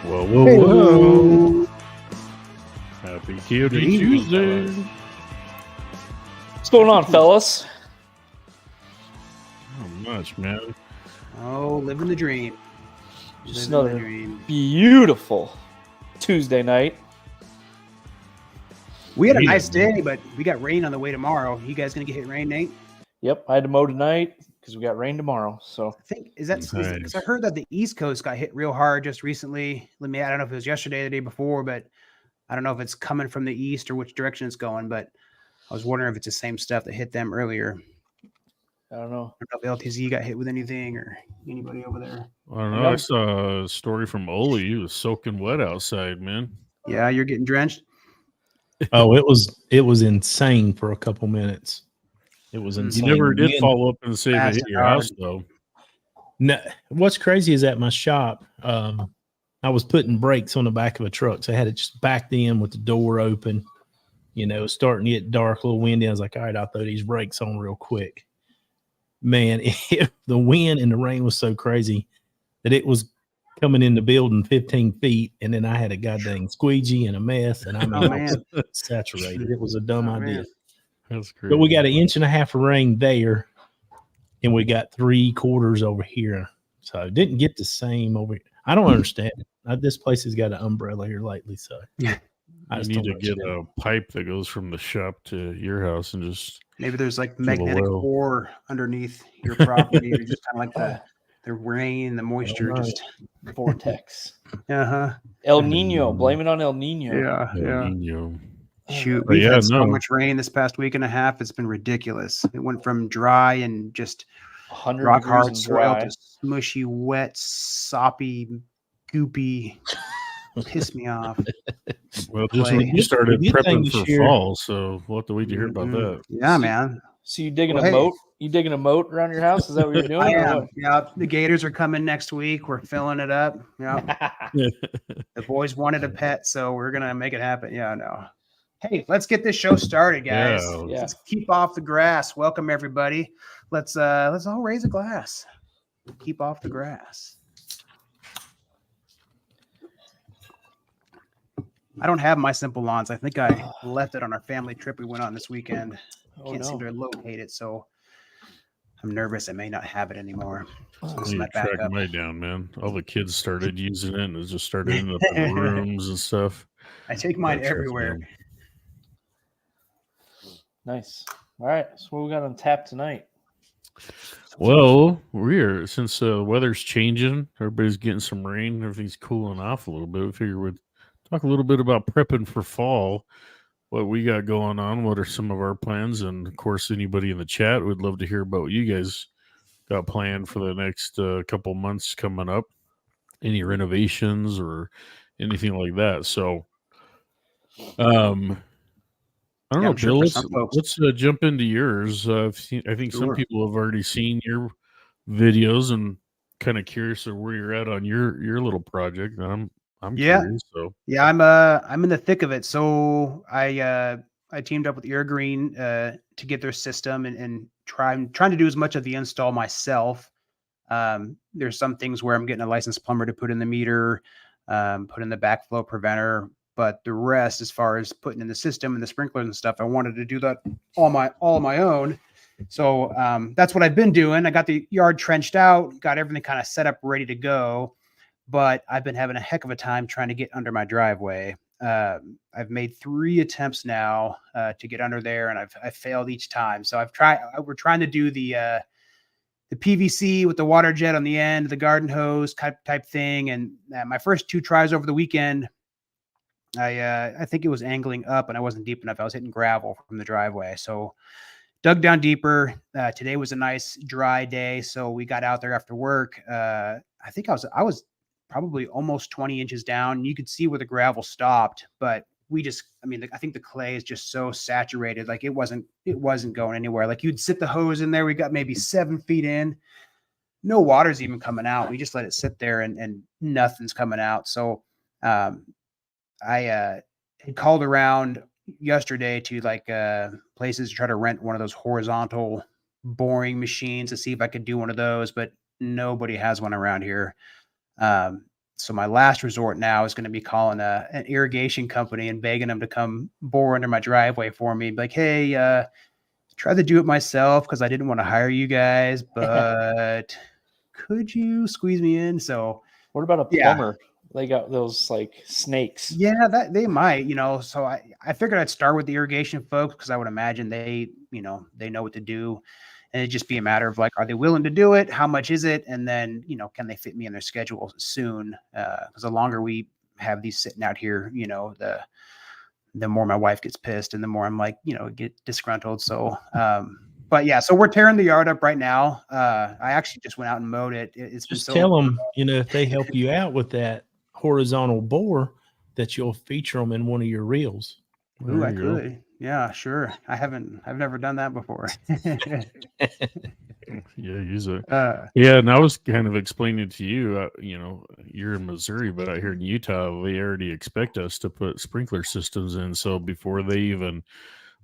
Whoa, whoa, whoa. Happy KOTG Tuesday. What's going on, fellas? Not much, man. Oh, living the dream. Just Living another the dream. beautiful Tuesday night. We had a Yeah, nice man. day, but we got rain on the way tomorrow. You guys gonna get hit rain, Nate? Yep, I had to mow tonight because we got rain tomorrow. So I think because I Nice. heard that the East Coast got hit real hard just recently. I don't know if it was yesterday or the day before, but I don't know if it's coming from the east or which direction it's going. But I was wondering if it's the same stuff that hit them earlier. I don't know. I don't know if LTZ got hit with anything or anybody over there. I don't know. I saw a story from Olee. He was soaking wet outside, man. Yeah, you're getting drenched. Oh, it was insane for a couple minutes. It was You insane. never did Wind- follow up and say they Fast hit and your hard. house, though. No, what's crazy is at my shop, I was putting brakes on the back of a truck, so I had it just backed in with the door open. You know, starting to get dark, a little windy. I was like, all right, I'll throw these brakes on real quick. Man, the wind and the rain was so crazy that it was coming in the building 15 feet, and then I had a goddamn squeegee and a mess, and I mean, Oh, I was man. saturated. It was a dumb Oh, idea. man. That's crazy. But we got 1.5 inches of rain there, and we got 3/4 over here. So I didn't get the same over here. I don't understand it. This place has got an umbrella here lately, so Yeah. I You just need don't to get understand. a pipe that goes from the shop to your house and just Maybe there's like Fill a magnetic well. core underneath your property, or just kind of like the rain, the moisture. know. Just vortex. uh-huh. El Nino. Blame it on El Nino. Yeah, El yeah. Nino. Shoot, But we've yeah, had so no. much rain this past week and a half. It's been ridiculous. It went from dry and just 100 rock degrees hard and soil dry. to smushy, wet, soppy, goopy. Piss me off. Well, just Clay. when you started The good thing prepping this for year- fall, so we'll have to wait to hear about Mhm. that. Yeah, man. So you digging Well, a hey. moat? You digging a moat around your house? Is that what you're doing? I or am. what? Yeah, the Gators are coming next week. We're filling it up. Yeah. The boys wanted a pet, so we're gonna make it happen. Yeah, no. Hey, let's get this show started, guys. Yeah. Yeah. Let's keep off the grass. Welcome everybody. Let's all raise a glass. Keep off the grass. I don't have my simple lawns. I think I left it on our family trip we went on this weekend. Oh, Can't seem no. to locate it, so I'm nervous I may not have it anymore. So I this is need my to track backup. mine down, man. All the kids started using it and it just started ending up in rooms and stuff. I take mine Gotta track it everywhere. down. Nice. All right. So what we got on tap tonight? Well, we're since the weather's changing, everybody's getting some rain, everything's cooling off a little bit. We figure we'd talk a little bit about prepping for fall, what we got going on, what are some of our plans, and of course, anybody in the chat would love to hear about what you guys got planned for the next couple months coming up. Any renovations or anything like that. So, I don't Yeah, know, I'm sure Bill. for Let's some folks. jump into yours. I think some Sure. people have already seen your videos, and kind of curious of where you're at on your little project. And I'm Yeah. curious. So Yeah, I'm in the thick of it. So I teamed up with Green to get their system and I'm trying to do as much of the install myself. There's some things where I'm getting a licensed plumber to put in the meter, put in the backflow preventer, but the rest, as far as putting in the system and the sprinklers and stuff, I wanted to do that all on my own. So that's what I've been doing. I got the yard trenched out, got everything kind of set up, ready to go. But I've been having a heck of a time trying to get under my driveway. I've made 3 attempts now to get under there, and I've failed each time. So we're trying to do the PVC with the water jet on the end, the garden hose type thing. And my first 2 tries over the weekend, I think it was angling up and I wasn't deep enough. I was hitting gravel from the driveway. So dug down deeper. Today was a nice dry day, so we got out there after work. I think I was probably almost 20 inches down. You could see where the gravel stopped, but I think the clay is just so saturated. Like it wasn't going anywhere. Like you'd sit the hose in there. We got maybe 7 feet in. No water's even coming out. We just let it sit there and nothing's coming out. So I had called around yesterday to places to try to rent one of those horizontal boring machines to see if I could do one of those, but nobody has one around here. So my last resort now is going to be calling an irrigation company and begging them to come bore under my driveway for me. Like, hey, tried to do it myself because I didn't want to hire you guys, but could you squeeze me in? So What about a Yeah. plumber? They got those like snakes. yeah, that they might, so I figured I'd start with the irrigation folks because I would imagine they know what to do. And it'd just be a matter of like, are they willing to do it? How much is it? And then, can they fit me in their schedule soon? Because the longer we have these sitting out here, the more my wife gets pissed and the more I'm like, get disgruntled. So, but yeah, so we're tearing the yard up right now. I actually just went out and mowed it. It's been Just so tell them, if they help you out with that horizontal bore, that you'll feature them in one of your reels. Ooh, There I you go. could. Yeah, sure. I've never done that before. Yeah, use it. uh, Yeah, and I was kind of explaining to you, you're in Missouri, but out here in Utah, they already expect us to put sprinkler systems in. So before they even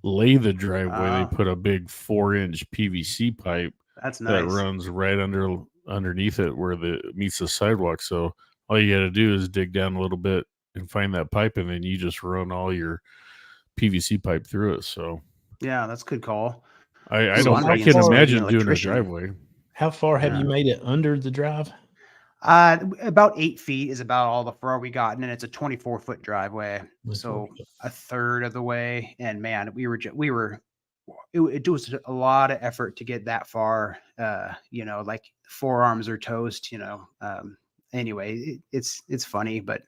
lay the driveway, they Wow. put a big 4-inch PVC pipe that's that nice. runs right underneath it where it meets the sidewalk. So all you got to do is dig down a little bit and find that pipe, and then you just run all your PVC pipe through it. So Yeah, that's a good call. I So don't. I'm I being can some- being imagine an doing a electrician. driveway. How far have Yeah. you made it under the drive? About 8 feet is about all the far we got, and it's a 24-foot driveway, so a third of the way. And man, it was a lot of effort to get that far. Like forearms are toast. Anyway, it's funny, but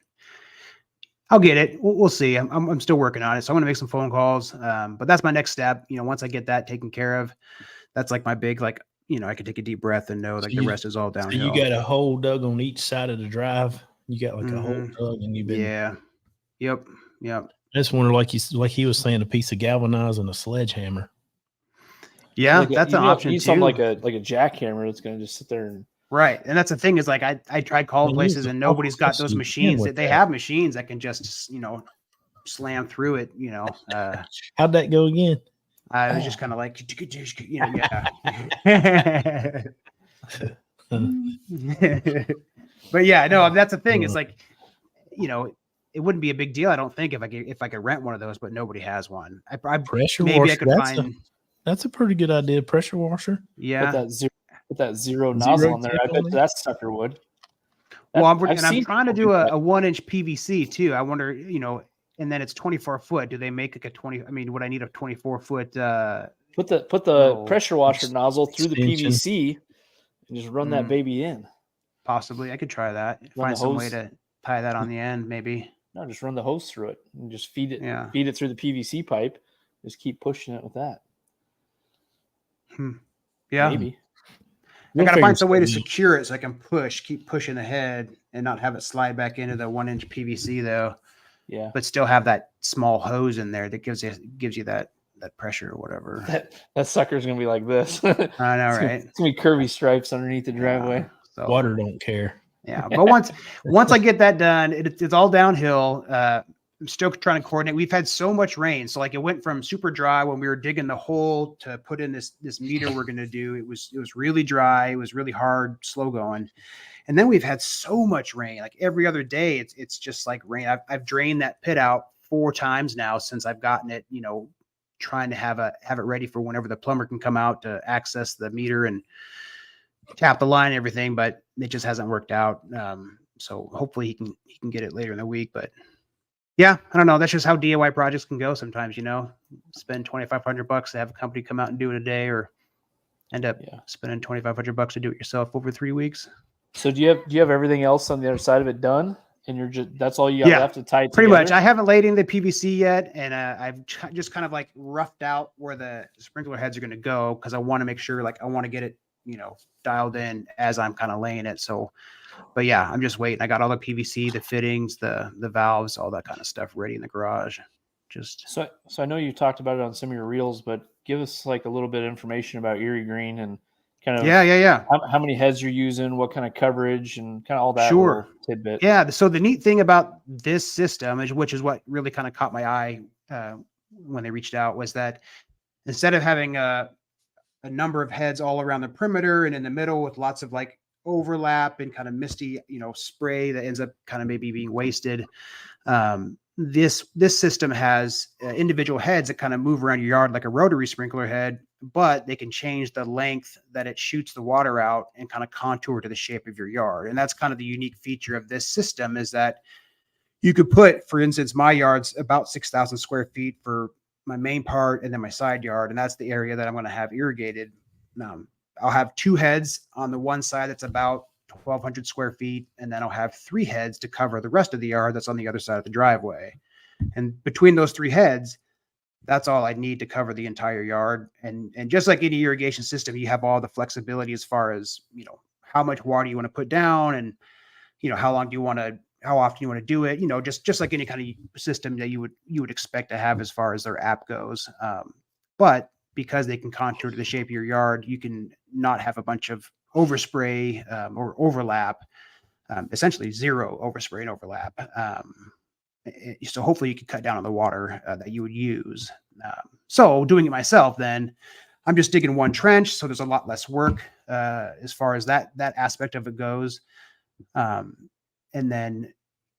I'll get it. We'll see. I'm still working on it, so I'm gonna make some phone calls. But that's my next step. Once I get that taken care of, that's like my big I could take a deep breath and know like the rest is all So downhill. you got a hole dug on each side of the drive. You got like a hole Mhm. dug, and you've been. Yeah. Yep. I just wonder, like he was saying, a piece of galvanized and a sledgehammer. Yeah, Like that's you an option need too. something like a jackhammer that's going to just sit there and Right. And that's the thing is like I tried calling And places use the and nobody's got those you can machines. with They that. have machines that can just, slam through it, How'd that go again? I was just kind of like, yeah. But yeah, no, that's the thing. It's like, it wouldn't be a big deal, I don't think, if I could rent one of those, but nobody has one. I Pressure maybe washer. I could find. That's a pretty good idea. Pressure washer. Yeah. put that zero nozzle on there. tip I bet on it? that sucker would. Well, I'm seen trying to people do a that. 1-inch PVC too. I wonder, and then it's 24 foot. Do they make like a 20? I mean, would I need a 24-foot? Put the little pressure washer nozzle through the extension. PVC and just run that baby in. Possibly, I could try that. Run Find the some way hose. to tie that on the end, maybe. No, just run the hose through it and just feed it. Yeah. Feed it through the PVC pipe. Just keep pushing it with that. Yeah, Maybe. I gotta find some way to something out. secure it so I can keep pushing the head and not have it slide back into the 1-inch PVC though. Yeah. But still have that small hose in there that gives you that pressure or whatever. That sucker's gonna be like this. I know, right? It's gonna be curvy stripes underneath the driveway. So, Water don't care. yeah, but once I get that done, it's all downhill. I'm still trying to coordinate. We've had so much rain, so like it went from super dry when we were digging the hole to put in this meter we're going to do. It was really dry. It was really hard, slow going, and then we've had so much rain. Like every other day, it's just like rain. I've drained that pit out 4 times now since I've gotten it. Trying to have it ready for whenever the plumber can come out to access the meter and tap the line and everything, but it just hasn't worked out. So hopefully he can get it later in the week. But yeah, I don't know. That's just how DIY projects can go sometimes, spend $2,500 to have a company come out and do it a day, or end up spending $2,500 to do it yourself over 3 weeks. So do you have everything else on the other side of it done? And that's all you got left to tie it pretty together? much. I haven't laid in the PVC yet, and I've just kind of like roughed out where the sprinkler heads are going to go because I want to make sure, I want to get it, dialed in as I'm kind of laying it. So, but yeah, I'm just waiting. I got all the PVC, the fittings, the valves, all that kind of stuff ready in the garage. So I know you talked about it on some of your reels, but give us like a little bit of information about Erie Green and kind of how many heads you're using, what kind of coverage, and kind of all that little tidbit. Yeah. So the neat thing about this system, which is what really kind of caught my eye when they reached out, was that instead of having a number of heads all around the perimeter and in the middle with lots of like overlap and kind of misty, spray that ends up kind of maybe being wasted. This system has individual heads that kind of move around your yard like a rotary sprinkler head, but they can change the length that it shoots the water out and kind of contour to the shape of your yard. And that's kind of the unique feature of this system, is that you could put, for instance, my yard's about 6,000 square feet for my main part, and then my side yard, and that's the area that I'm going to have irrigated. I'll have 2 heads on the one side that's about 1,200 square feet, and then I'll have 3 heads to cover the rest of the yard that's on the other side of the driveway. And between those 3 heads, that's all I need to cover the entire yard. And just like any irrigation system, you have all the flexibility as far as, how much water you want to put down, and, how often you want to do it, just like any kind of system that you would expect to have as far as their app goes. But because they can contour to the shape of your yard, you can not have a bunch of overspray or overlap, essentially zero overspray and overlap. So hopefully you can cut down on the water that you would use. So doing it myself, then I'm just digging one trench, so there's a lot less work as far as that aspect of it goes. And then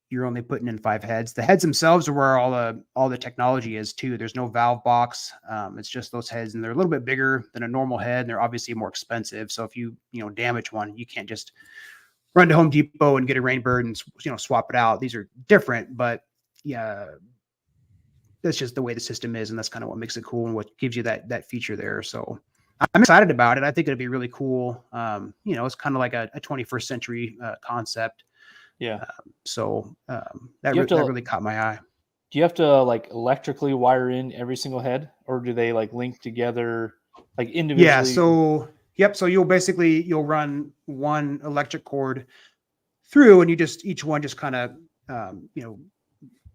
you're only putting in 5 heads. The heads themselves are where all the technology is too. There's no valve box. It's just those heads, and they're a little bit bigger than a normal head. And they're obviously more expensive. So if you damage one, you can't just run to Home Depot and get a Rainbird and swap it out. These are different, but yeah, that's just the way the system is, and that's kind of what makes it cool and what gives you that feature there. So I'm excited about it. I think it'd be really cool. It's kind of like a 21st century concept. Yeah. That really caught my eye. Do you have to like electrically wire in every single head, or do they like link together like individually? Yeah. So you'll run one electric cord through, and each one just kind of,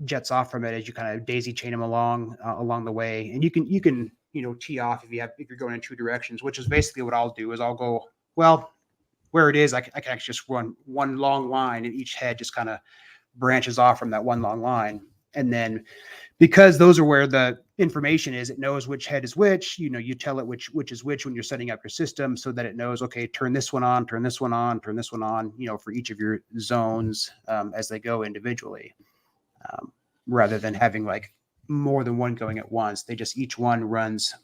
jets off from it as you kind of daisy chain them along the way. And you can tee off if you're going in 2 directions, which is basically what I'll do. Is I'll go, well, where it is, I can actually just run one long line, and each head just kind of branches off from that one long line. And then because those are where the information is, it knows which head is which. You tell it which is which when you're setting up your system, so that it knows, okay, turn this one on, turn this one on, turn this one on, for each of your zones as they go individually, rather than having like more than one going at once. They just, each one runs,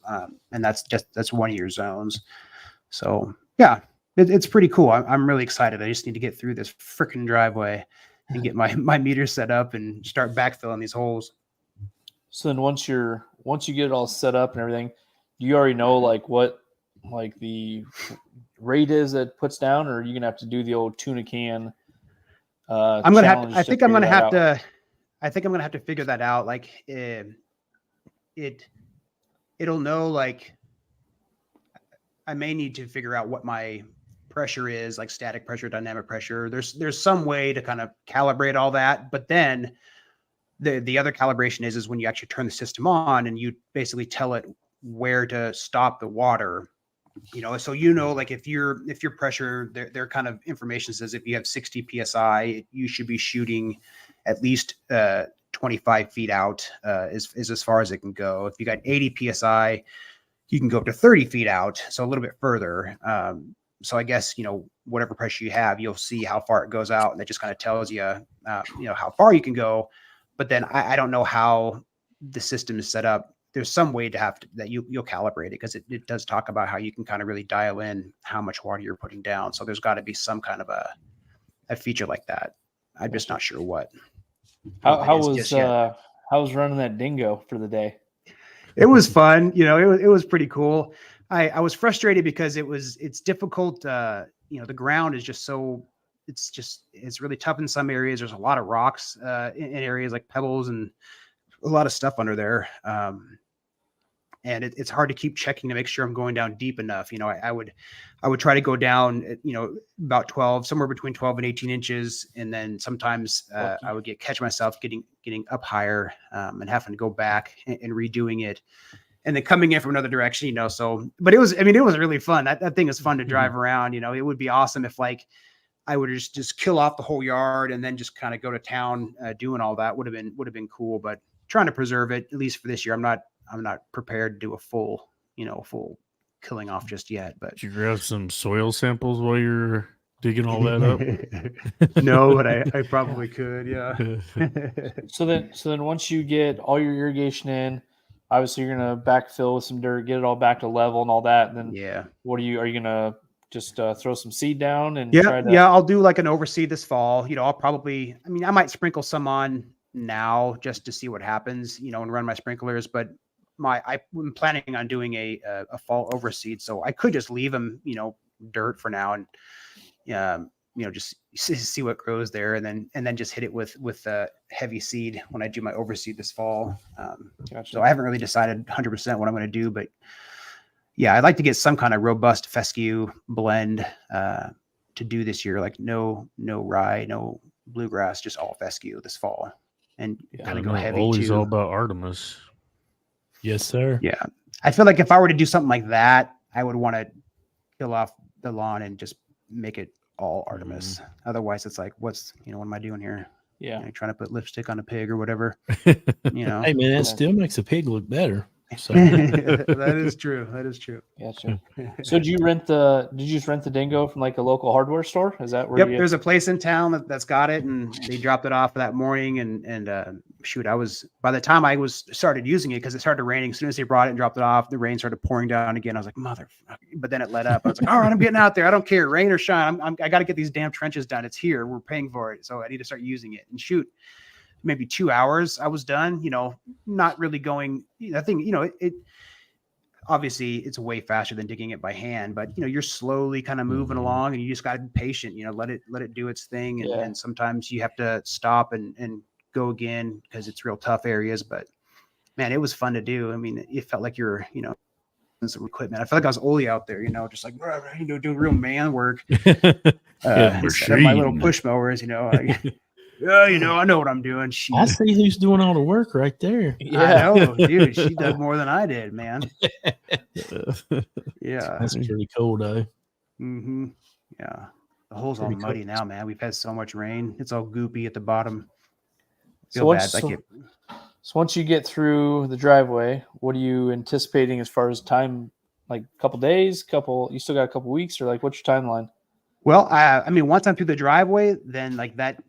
and that's one of your zones. So yeah. It's pretty cool. I'm really excited. I just need to get through this freaking driveway and get my meter set up and start backfilling these holes. So then once you get it all set up and everything, do you already know like what like the rate is that it puts down, or are you gonna have to do the old tuna can? I think I'm gonna have to figure that out. Like it'll know, like I may need to figure out what my pressure is, like static pressure, dynamic pressure. There's some way to kind of calibrate all that, but then the other calibration is when you actually turn the system on and you basically tell it where to stop the water. So like if your pressure, their kind of information says if you have 60 psi, you should be shooting at least 25 feet out is as far as it can go. If you got 80 psi, you can go up to 30 feet out, so a little bit further. So I guess, whatever pressure you have, you'll see how far it goes out, and that just kind of tells you, how far you can go. But then I don't know how the system is set up. There's some way that you'll calibrate it, because it does talk about how you can kind of really dial in how much water you're putting down. So there's got to be some kind of a feature like that. I'm just not sure what. How was running that dingo for the day? It was fun. It was pretty cool. I was frustrated because it's difficult. The ground is just it's really tough in some areas. There's a lot of rocks in areas like pebbles and a lot of stuff under there. And it's hard to keep checking to make sure I'm going down deep enough. I would try to go down, about somewhere between 12 and 18 inches. And then sometimes I would catch myself getting up higher and having to go back and redoing it. And then coming in from another direction, but it was really fun. That thing is fun to drive around. It would be awesome if like I would just kill off the whole yard and then just kind of go to town doing all that. Would have been cool, but trying to preserve it, at least for this year. I'm not prepared to do a full killing off just yet. But did you grab some soil samples while you're digging all that up? No, but I probably could. Yeah. So then once you get all your irrigation in, obviously you're gonna backfill with some dirt, get it all back to level and all that. And then are you gonna just throw some seed down and try to? Yeah, I'll do like an overseed this fall. I'll probably, I might sprinkle some on now just to see what happens, and run my sprinklers. But I'm planning on doing a fall overseed, so I could just leave them, dirt for now, and just see what grows there, and then just hit it with heavy seed when I do my overseed this fall. Gotcha. So I haven't really decided 100% what I'm going to do, but yeah, I'd like to get some kind of robust fescue blend to do this year, like no rye, no bluegrass, just all fescue this fall, and kind of go heavy. Ole's all about Artemis. Yes, sir. Yeah, I feel like if I were to do something like that, I would want to kill off the lawn and just make it all Artemis. Otherwise, it's like, what am I doing here? Yeah, trying to put lipstick on a pig or whatever. Hey man, that still makes a pig look better. So. That is true. Gotcha. So did you just rent the dingo from like a local hardware store? Is that where? Yep. There's a place in town that's got it, and they dropped it off that morning. And shoot, by the time I started using it, because it started raining. As soon as they brought it and dropped it off, the rain started pouring down again. I was like, motherfucker! But then it let up. I was like, all right, I'm getting out there. I don't care, rain or shine. I got to get these damn trenches done. It's here. We're paying for it, so I need to start using it. And shoot. Maybe 2 hours I was done, not really going, I think, it obviously it's way faster than digging it by hand, but you're slowly kind of moving along, and you just got to be patient, let it do its thing. And sometimes you have to stop and go again because it's real tough areas, but man, it was fun to do. I mean, it felt like you're, some equipment. I felt like I was Olee out there, just like, doing real man work. Instead of my little push mowers, I know what I'm doing. I see who's doing all the work right there. Yeah, I know, dude. She does more than I did, man. Yeah, that's pretty cool, though. Mm-hmm. Yeah, the hole's all muddy now, man. We've had so much rain; it's all goopy at the bottom. So once you get through the driveway, what are you anticipating as far as time? Like a couple days, you still got a couple weeks, or like what's your timeline? Well, once I'm through the driveway, then like that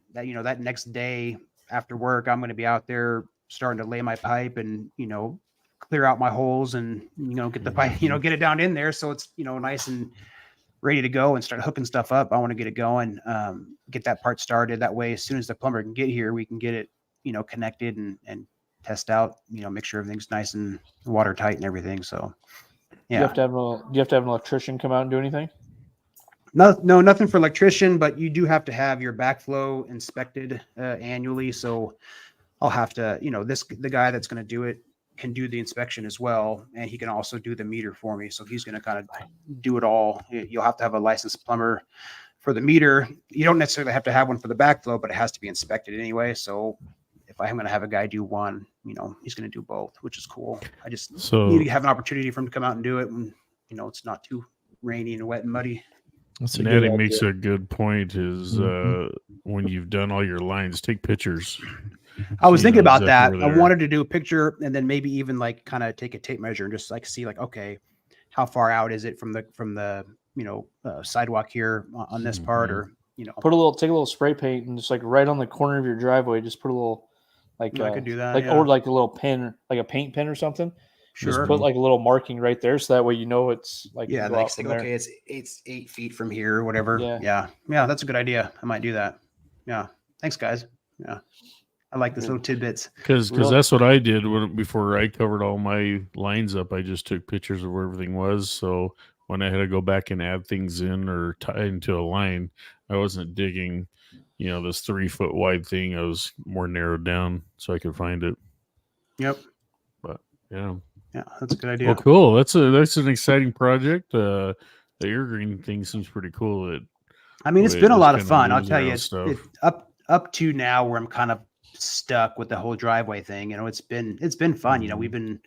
next day after work, I'm going to be out there starting to lay my pipe and, clear out my holes and, get the pipe, get it down in there. So it's, nice and ready to go and start hooking stuff up. I want to get it going, get that part started. That way, as soon as the plumber can get here, we can get it, connected and test out, make sure everything's nice and watertight and everything. So, yeah. Do you have to have an electrician come out and do anything? No, nothing for electrician, but you do have to have your backflow inspected annually. So I'll have to, the guy that's going to do it can do the inspection as well. And he can also do the meter for me. So he's going to kind of do it all. You'll have to have a licensed plumber for the meter. You don't necessarily have to have one for the backflow, but it has to be inspected anyway. So if I'm going to have a guy do one, he's going to do both, which is cool. I just need to have an opportunity for him to come out and do it when, it's not too rainy and wet and muddy. Natty makes a good point is when you've done all your lines, take pictures. I was thinking about that. I wanted to do a picture and then maybe even like kind of take a tape measure and just like see like, okay, how far out is it from the sidewalk here on this part, or take a little spray paint and just like right on the corner of your driveway, just put a little I could do that, or like a little pen, like a paint pen or something. Sure. Just put like a little marking right there, so that way it's like okay, it's 8 feet from here or whatever. Yeah. That's a good idea. I might do that. Yeah. Thanks, guys. Yeah. I like this little tidbits because that's what I did before I covered all my lines up. I just took pictures of where everything was. So when I had to go back and add things in or tie into a line, I wasn't digging, this 3 foot wide thing. I was more narrowed down so I could find it. Yep. But yeah. Yeah, that's a good idea. Well, cool. That's an exciting project. The evergreen thing seems pretty cool. It's been a lot of fun. I'll tell you, it's up to now where I'm kind of stuck with the whole driveway thing. It's been fun. We've been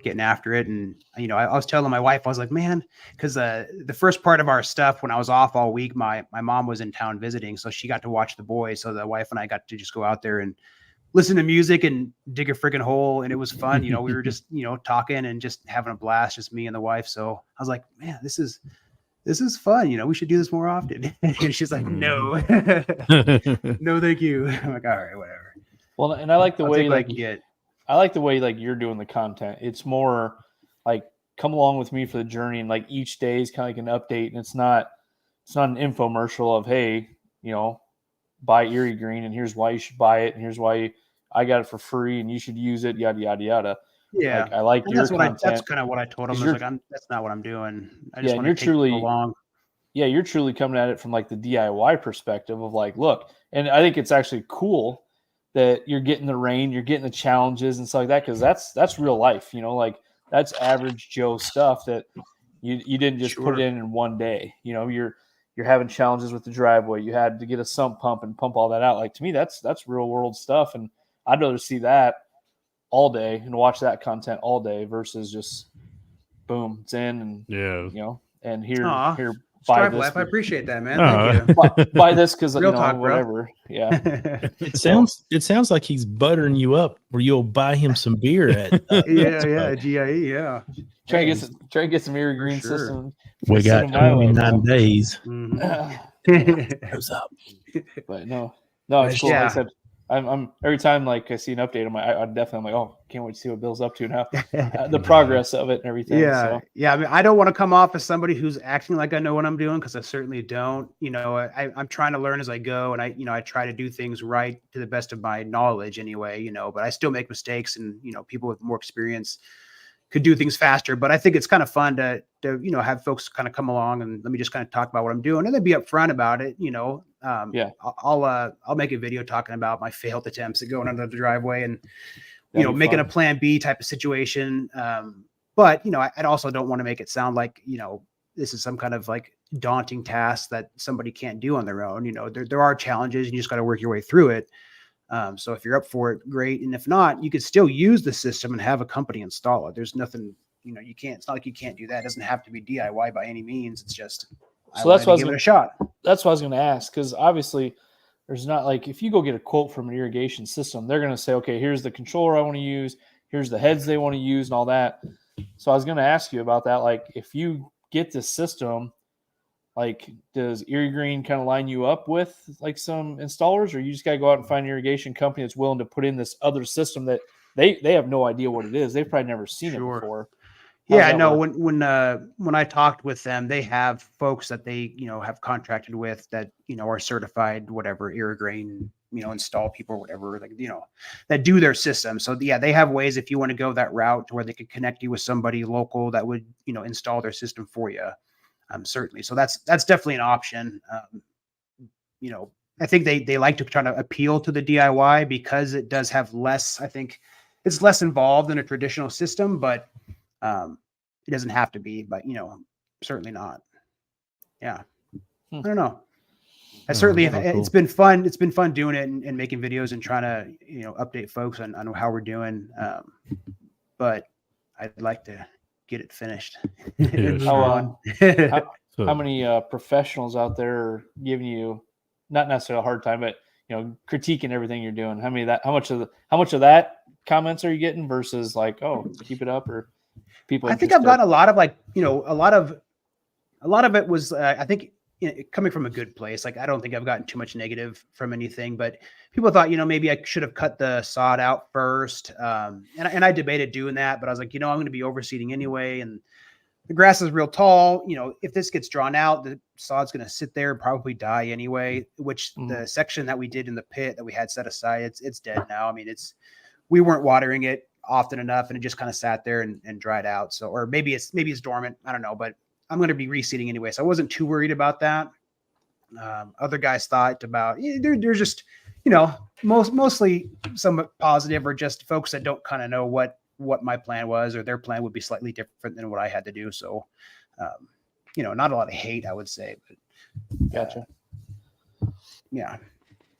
getting after it, and I was telling my wife, I was like, man, because the first part of our stuff when I was off all week, my mom was in town visiting, so she got to watch the boys. So the wife and I got to just go out there and listen to music and dig a freaking hole. And it was fun. We were just, talking and just having a blast, just me and the wife. So I was like, man, this is this is fun. You know, we should do this more often. And she's like, no, no, thank you. I'm like, all right, whatever. Well, and I like the way like get. I like the way like you're doing the content. It's more like come along with me for the journey, and like each day is kind of like an update, and it's not an infomercial of, hey, you know, buy Erie Green and here's why you should buy it and here's why I got it for free and you should use it, yada yada yada. Yeah, like, I like and your content. That's kind of what I told him. I was like, that's not what I'm doing. I just want to take truly along. Yeah, you're truly coming at it from like the DIY perspective of like, look, and I think it's actually cool that you're getting the rain, you're getting the challenges and stuff like that, because that's real life, you know, like that's average Joe stuff that you didn't just put it in one day. You know, you're having challenges with the driveway. You had to get a sump pump and pump all that out. Like to me, that's real world stuff, and I'd rather see that all day and watch that content all day versus just boom, it's in and you know, and here buy this. Life. I appreciate that, man. Thank you. Buy this because real talk, whatever. Bro. Yeah. It sounds like he's buttering you up where you'll buy him some beer at. GIE, yeah. Try to get some Erie Green system. We got 29 days. Goes up. But no, it's cool. Like I said, I'm every time like I see an update, I'm like, oh, can't wait to see what Bill's up to now. The progress of it and everything. Yeah. I mean, I don't want to come off as somebody who's acting like I know what I'm doing, because I certainly don't. You know, I'm trying to learn as I go, and I try to do things right to the best of my knowledge anyway. You know, but I still make mistakes, and you know, people with more experience could do things faster. But I think it's kind of fun to you know, have folks kind of come along and let me just kind of talk about what I'm doing, and then be upfront about it. You know. I'll make a video talking about my failed attempts at going under the driveway and, you know, making a plan B type of situation. But, you know, I also don't want to make it sound like, you know, this is some kind of like daunting task that somebody can't do on their own. You know, there are challenges and you just got to work your way through it. So if you're up for it, great. And if not, you could still use the system and have a company install it. There's nothing, you know, it's not like you can't do that. It doesn't have to be DIY by any means. It's just, so that's why I was give it a shot. That's what I was going to ask, because obviously there's not like, if you go get a quote from an irrigation system, they're going to say, okay, here's the controller I want to use, here's the heads they want to use and all that. So I was going to ask you about that. Like if you get this system, like does Erie Green kind of line you up with like some installers, or you just got to go out and find an irrigation company that's willing to put in this other system that they have no idea what it is. They've probably never seen it before. Yeah, no. When I talked with them, they have folks that they, you know, have contracted with that, you know, are certified, whatever, Erie Green, you know, install people or whatever, like, you know, that do their system. So yeah, they have ways if you want to go that route where they could connect you with somebody local that would, you know, install their system for you. Certainly. So that's definitely an option. You know, I think they like to try to appeal to the DIY because it does have less. I think it's less involved than a traditional system, but it doesn't have to be, but you know, certainly not. Yeah. I don't know. I certainly, it's been fun. It's been fun doing it and making videos and trying to, you know, update folks on how we're doing. But I'd like to get it finished. How many professionals out there are giving you not necessarily a hard time, but you know, critiquing everything you're doing? How much of that comments are you getting versus like, oh, keep it up, or people? I think I've gotten a lot of like, you know, a lot of it was I think, you know, coming from a good place. Like I don't think I've gotten too much negative from anything, but people thought, you know, maybe I should have cut the sod out first. And I debated doing that, but I was like, you know, I'm going to be overseeding anyway, and the grass is real tall. You know, if this gets drawn out, the sod's going to sit there and probably die anyway, which the section that we did in the pit that we had set aside, it's dead now. I mean, we weren't watering it often enough, and it just kind of sat there and dried out. So, or maybe it's dormant. I don't know, but I'm going to be reseeding anyway. So I wasn't too worried about that. Other guys thought about, they're just, you know, mostly somewhat positive, or just folks that don't kind of know what my plan was, or their plan would be slightly different than what I had to do. So, you know, not a lot of hate, I would say, but gotcha. Yeah.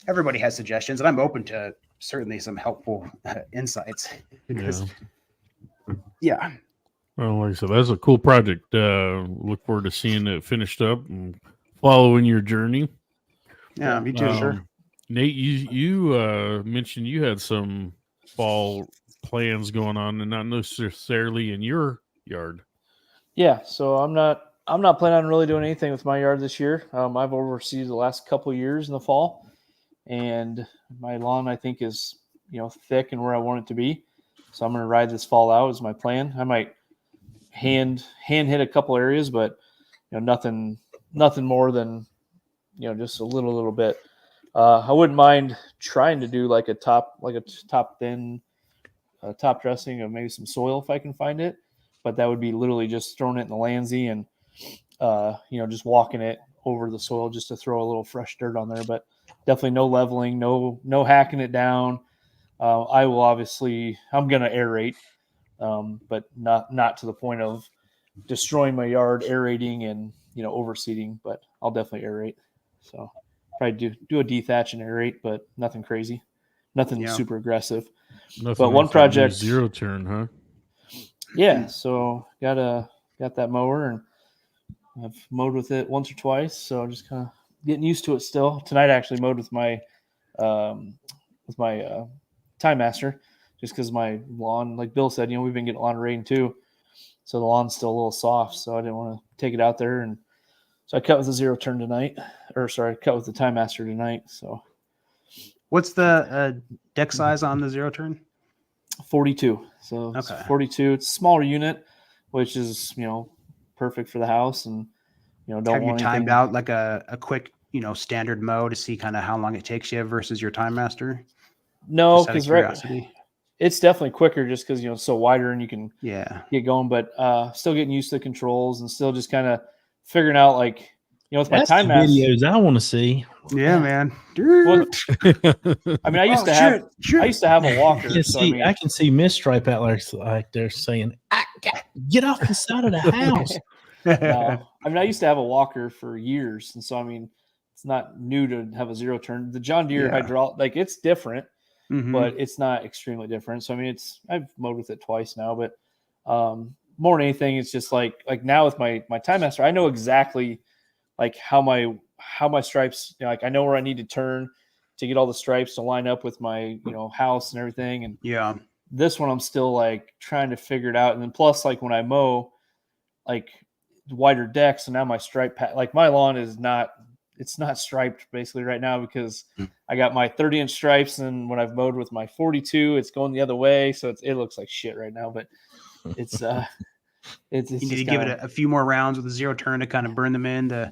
Everybody has suggestions, and I'm open to certainly some helpful insights. Because, yeah. Well, like I said, that's a cool project. Look forward to seeing it finished up and following your journey. Yeah, me too. Sure. Nate, you mentioned you had some fall plans going on, and not necessarily in your yard. Yeah, so I'm not I'm not planning on really doing anything with my yard this year. I've overseen the last couple of years in the fall, and my lawn I think is thick and where I want it to be. So I'm going to ride this fall out is my plan. I might hand hit a couple areas, but nothing more than just a little bit. I wouldn't mind trying to do like a top thin top dressing of maybe some soil if I can find it, but that would be literally just throwing it in the Landsy and just walking it over the soil just to throw a little fresh dirt on there. But definitely no leveling, no hacking it down. I will obviously I'm gonna aerate, but not to the point of destroying my yard, aerating and overseeding. But I'll definitely aerate. So probably do a dethatch and aerate, but nothing crazy, nothing super aggressive. Nothing but one project zero turn, huh? Yeah, so got that mower and I've mowed with it once or twice, so I'm just kind of getting used to it still. Tonight I actually mowed with my Time Master, just because my lawn, like Bill said, we've been getting a lot of rain too, so the lawn's still a little soft. So I didn't want to take it out there, and so I cut with the zero turn tonight, cut with the Time Master tonight. So, what's the deck size on the zero turn? 42. So it's 42. It's a smaller unit, which is perfect for the house, and don't have want you timed out like a quick standard mow to see kind of how long it takes you versus your Time Master? No, because it's definitely quicker just because it's so wider and you can get going. But still getting used to the controls and still just kind of figuring out with my Time Master videos I want to see. Yeah, man. Well, I mean, I used to have a walker. Yeah, so I can see Misstripe out there like they're saying, "Get off the side of the house." No, I mean, I used to have a walker for years, and so I mean, it's not new to have a zero turn. The John Deere hydraulic, it's different, but it's not extremely different. So I mean, I've mowed with it twice now, but more than anything, it's just like now with my Time Master, I know exactly how my stripes, I know where I need to turn to get all the stripes to line up with my house and everything. And this one I'm still trying to figure it out. And then plus when I mow wider decks, and now my stripe my lawn is not striped basically right now because I got my 30-inch stripes, and when I've mowed with my 42, it's going the other way, so it looks like shit right now. But it's it's you need to give it a few more rounds with a zero turn to kind of burn them in to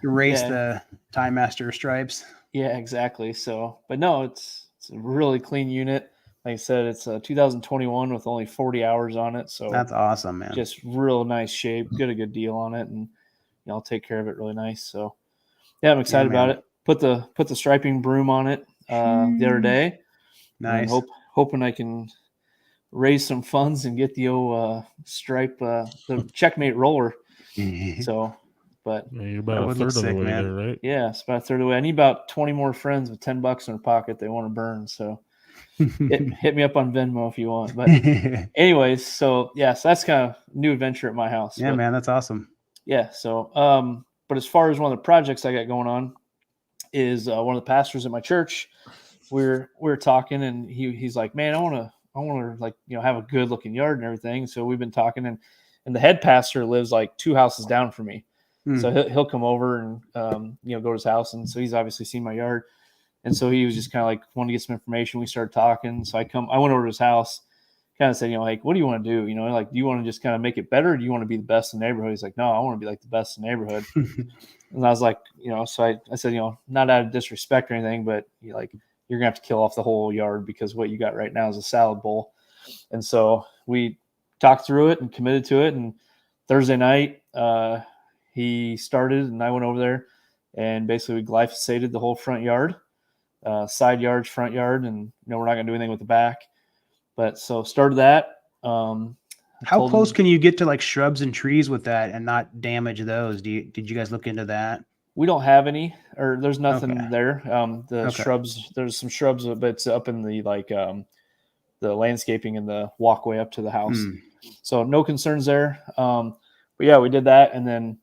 erase the Time Master stripes. Yeah, exactly. So, but no, it's a really clean unit. Like I said, it's a 2021 with only 40 hours on it. So that's awesome, man. Just real nice shape. Get a good deal on it, and I'll take care of it really nice. So yeah, I'm excited about it. Put the striping broom on it the other day. Nice. And hoping I can raise some funds and get the old stripe, the Checkmate roller. So, but you're about a third of the way there, right? Yeah, it's about a third of the way. I need about 20 more friends with $10 in their pocket they want to burn. So hit me up on Venmo if you want. But anyways, so yes, that's kind of new adventure at my house. Yeah, man, that's awesome. Yeah. So, but as far as one of the projects I got going on is one of the pastors at my church. We're talking, and he's like, man, I want to have a good looking yard and everything. So we've been talking, and the head pastor lives 2 houses down from me. So he'll come over and go to his house, and so he's obviously seen my yard, and so he was just kind of wanting to get some information. We started talking, so I went over to his house, kind of said, what do you want to do? Do you want to just kind of make it better, or do you want to be the best in the neighborhood? He's like, no, I want to be the best in the neighborhood. And I was like, so I said, not out of disrespect or anything, but you're gonna have to kill off the whole yard because what you got right now is a salad bowl. And so we talked through it and committed to it. And Thursday night, he started, and I went over there, and basically we glyphosated the whole front yard, side yards, front yard, and we're not gonna do anything with the back. But so started that. How close can you get to shrubs and trees with that and not damage those? Did you guys look into that? We don't have any, or there's nothing there. Shrubs, there's some shrubs, but it's up in the the landscaping and the walkway up to the house. So no concerns there. But yeah, we did that, and then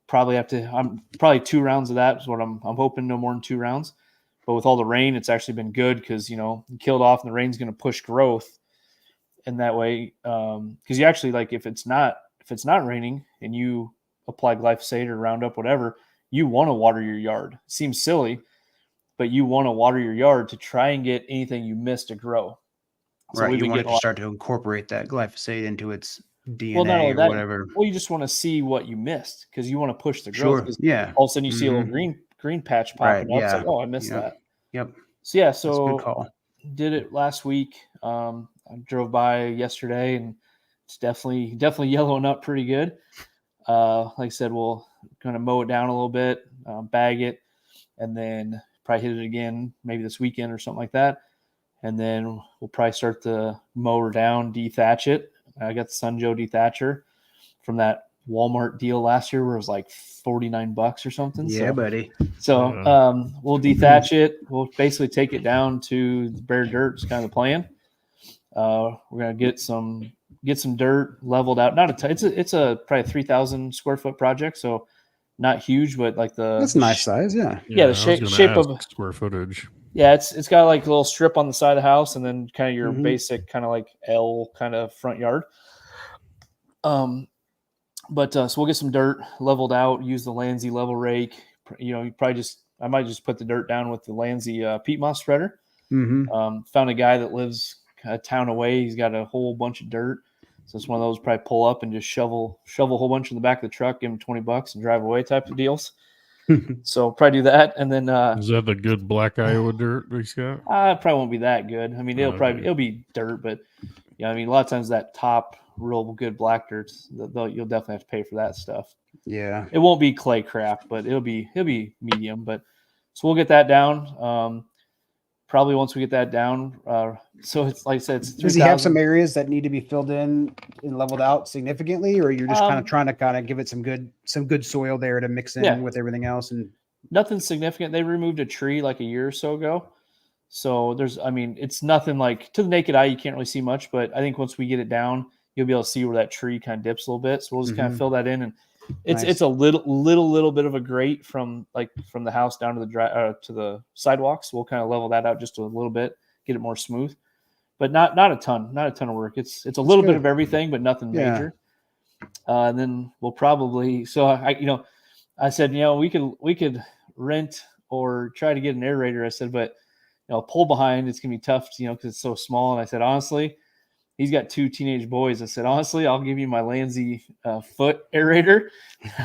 probably 2 rounds of that is what I'm hoping, no more than 2 rounds. But with all the rain, it's actually been good because you killed off, and the rain's going to push growth. And that way, because you actually if if it's not raining and you apply glyphosate or Roundup, whatever, you want to water your yard. It seems silly, but you want to water your yard to try and get anything you missed to grow. So right. You want it to start to incorporate that glyphosate into its DNA or whatever. Well, you just want to see what you missed because you want to push the growth. Sure. Yeah. All of a sudden you see a little green patch popping up. It's like, oh, I missed that. Yep. So yeah, That's a good call. Did it last week. I drove by yesterday and it's definitely yellowing up pretty good. Like I said, we'll kind of mow it down a little bit, bag it, and then probably hit it again maybe this weekend or something like that. And then we'll probably start the mower down, dethatch it. I got the Sun Joe dethatcher from that Walmart deal last year where it was like $49 or something. Yeah, buddy. So we'll dethatch it. We'll basically take it down to the bare dirt. It's kind of the plan. We're gonna get some dirt leveled out. Not a ton. It's a probably 3,000 square foot project, so not huge, but like that's a nice size. Yeah. The shape of square footage. Yeah, it's got like a little strip on the side of the house, and then kind of your basic kind of like L kind of front yard. But so we'll get some dirt leveled out. Use the Landsea level rake. You probably I might just put the dirt down with the Landsea peat moss spreader. Found a guy that lives a town away. He's got a whole bunch of dirt, so it's one of those probably pull up and just shovel a whole bunch in the back of the truck, give him $20 and drive away type of deals. So probably do that, and then is that the good black Iowa dirt he's got? It probably won't be that good. I mean, it'll be dirt, but I mean, a lot of times that top real good black dirt, you'll definitely have to pay for that stuff. Yeah, it won't be clay crap, but it'll be medium. But so we'll get that down. Probably once we get that down. So it's like I said, it's 3,000. Does he have some areas that need to be filled in and leveled out significantly, or you're just kind of trying to give it some good soil there to mix in with everything else? And nothing significant. They removed a tree like a year or so ago. So it's nothing like to the naked eye, you can't really see much, but I think once we get it down, you'll be able to see where that tree kind of dips a little bit. So we'll just kind of fill that in, and it's a little bit of a grate from the house down to the sidewalks. We'll kind of level that out just a little bit, get it more smooth, but not a ton of work. It's a little bit of everything, but nothing major. And then we'll probably, so I said, we could rent or try to get an aerator. I said, but pull behind, it's gonna be tough, because it's so small. And I said, honestly, he's got 2 teenage boys. I said, honestly, I'll give you my Landsea foot aerator.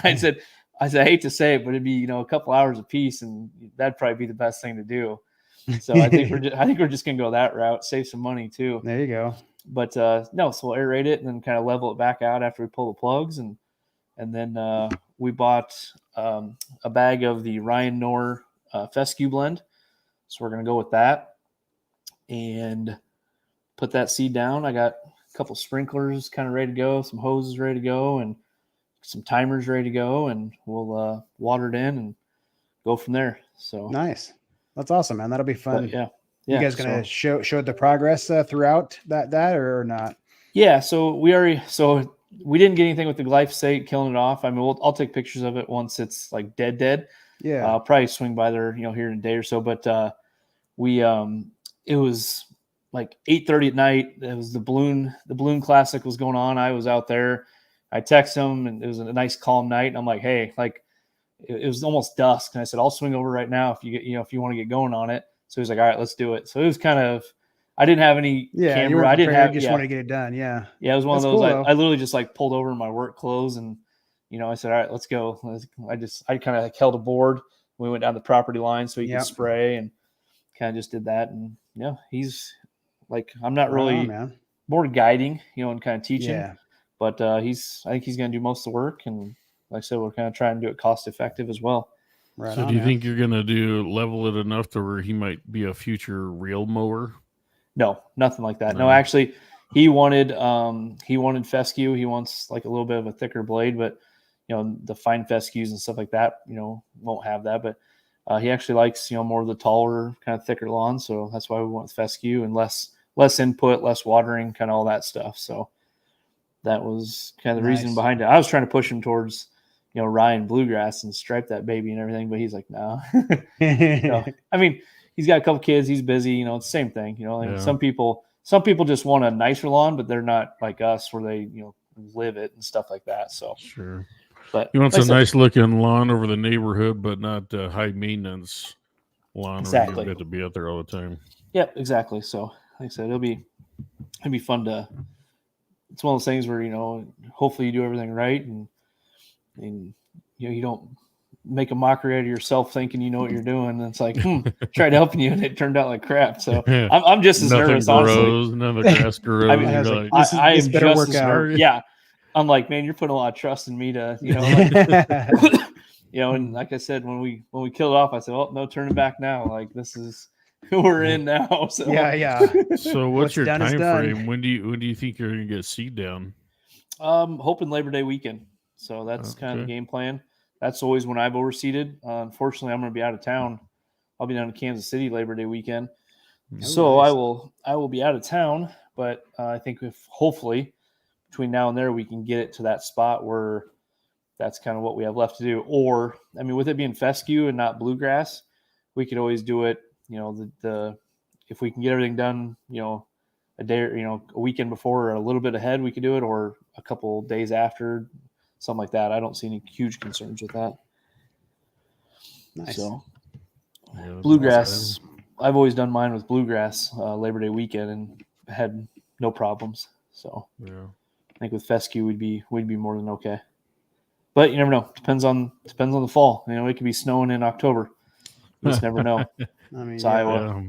I said, I hate to say it, but it'd be, a couple hours a piece, and that'd probably be the best thing to do. So I think we're just gonna go that route, save some money too. There you go. But no, so we'll aerate it and then kind of level it back out after we pull the plugs, and then we bought a bag of the Ryan Knorr fescue blend. So we're gonna go with that and put that seed down. I got a couple sprinklers kind of ready to go, some hoses ready to go, and some timers ready to go, and we'll water it in and go from there. So nice. That's awesome, man. That'll be fun. But you guys gonna show the progress throughout that or not? Yeah. So we didn't get anything with the glyphosate killing it off. I mean, I'll take pictures of it once it's like dead. Yeah. I'll probably swing by there, here in a day or so. But it was like 8:30 at night. It was the balloon classic was going on. I was out there. I texted him, and it was a nice calm night. And I'm like, hey, it was almost dusk, and I said, I'll swing over right now if you want to get going on it. So he was like, all right, let's do it. So it was kind of, I didn't have any camera. I didn't have, just want to get it done. Yeah. Yeah. It was one of those, cool, I literally just pulled over in my work clothes, and, I said, all right, let's go. I kind of held a board. We went down the property line so he could spray, and kind of just did that. And he's like, I'm not really more guiding, and kind of teaching, but I think he's going to do most of the work. And like I said, we're kind of trying to do it cost effective as well. Right. So do you think you're going to level it enough to where he might be a future reel mower? No, nothing like that. No, actually he wanted fescue. He wants like a little bit of a thicker blade, but the fine fescues and stuff like that, won't have that. But he actually likes, more of the taller, kind of thicker lawn. So that's why we went with fescue and less input, less watering, kind of all that stuff. So that was kind of the reason behind it. I was trying to push him towards, Ryan bluegrass and stripe that baby and everything, but he's like, no. I mean, he's got a couple kids. He's busy. It's the same thing. Some people just want a nicer lawn, but they're not like us where they, live it and stuff like that. So sure. But he wants a nice looking lawn over the neighborhood, but not high maintenance lawn exactly. where you have to be out there all the time. Yep, exactly. So like I said, it'll be fun to. It's one of those things where, you know, hopefully you do everything right and you know, you don't make a mockery out of yourself thinking you know what you're doing. And it's like, tried helping you and it turned out like crap. So I'm just as nervous, honestly. None of the grass grows. I mean, I am just as nervous. Yeah. I'm like, man, you're putting a lot of trust in me to, you know, like, you know, and like I said, when we killed it off, I said, well, no turning back now. Like, this is who we're in now. So yeah. So what's your time frame? When do you think you're gonna get seed down? Hoping Labor Day weekend. So that's kind of the game plan. That's always when I've overseeded. Unfortunately, I'm going to be out of town. I'll be down in Kansas City Labor Day weekend. So nice. I will be out of town, but I think if hopefully between now and there we can get it to that spot where that's kind of what we have left to do. Or I mean, with it being fescue and not bluegrass, we could always do it. You know, the if we can get everything done, you know, a day or, you know, a weekend before or a little bit ahead, we could do it, or a couple days after. Something like that. I don't see any huge concerns with that. Nice. So, bluegrass. I've always done mine with bluegrass Labor Day weekend and had no problems. So, I think with fescue we'd be more than okay. But you never know. Depends on the fall. You know, it could be snowing in October. You just never know. I mean, it's Iowa.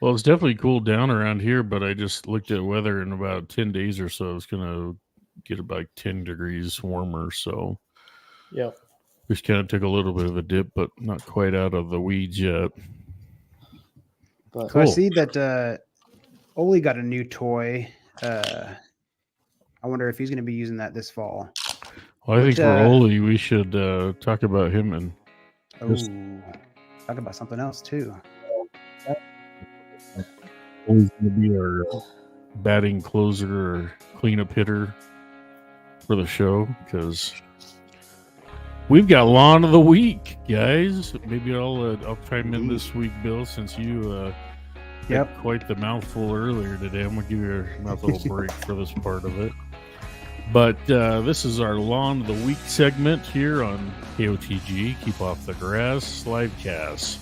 Well, it's definitely cooled down around here, but I just looked at weather in about 10 days or so. It's gonna get about 10 degrees warmer, so just kind of took a little bit of a dip, but not quite out of the weeds yet. But cool. I see that Olee got a new toy. I wonder if he's going to be using that this fall. Well, I think for Olee, we should talk about him and talk about something else too. Olee's going to be our batting closer or cleanup hitter for the show, because we've got lawn of the week, guys. Maybe I'll chime in this week, Bill, since you had quite the mouthful earlier today. I'm gonna give you a nice little break for this part of it. But this is our lawn of the week segment here on KOTG, Keep Off the Grass livecast.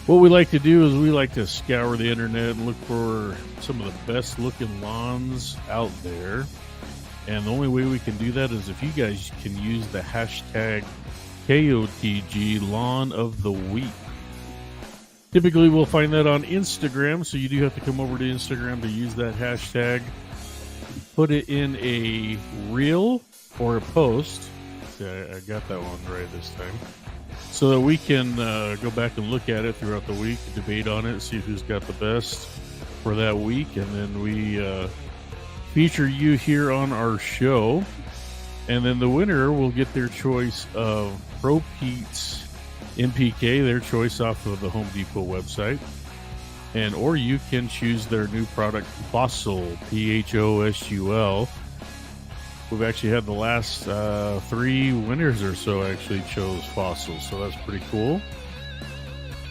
What we like to do is we like to scour the internet and look for some of the best looking lawns out there. And the only way we can do that is if you guys can use the hashtag KOTG Lawn of the Week. Typically, we'll find that on Instagram, so you do have to come over to Instagram to use that hashtag. Put it in a reel or a post. See, I got that one right this time. So that we can go back and look at it throughout the week, debate on it, see who's got the best for that week, and then we feature you here on our show. And then the winner will get their choice of Pro Pete's MPK, their choice off of the Home Depot website. And or you can choose their new product, Fossil, P-H-O-S-U-L. We've actually had the last 3 winners or so actually chose Fossil, so that's pretty cool.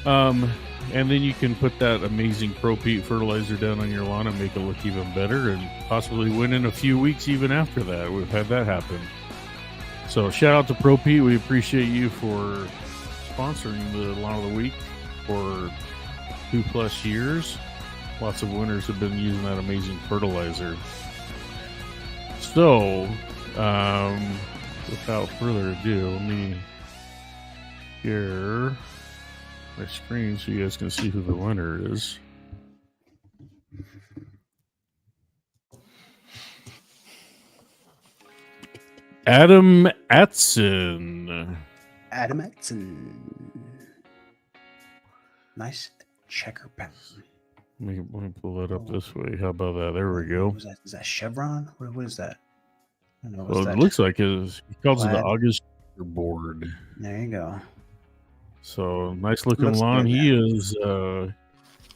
And then you can put that amazing Pro Pete fertilizer down on your lawn and make it look even better and possibly win in a few weeks even after that. We've had that happen. So shout out to Pro Pete. We appreciate you for sponsoring the Lawn of the Week for 2+ years. Lots of winners have been using that amazing fertilizer. So, without further ado, let me share my screen so you guys can see who the winner is. Adam Atson. Nice checker pattern. Let me pull that up this way. How about that? There we go. Is that Chevron? What is that? I don't know. Well, it looks like he calls it the August board. There you go. So nice looking lawn. He is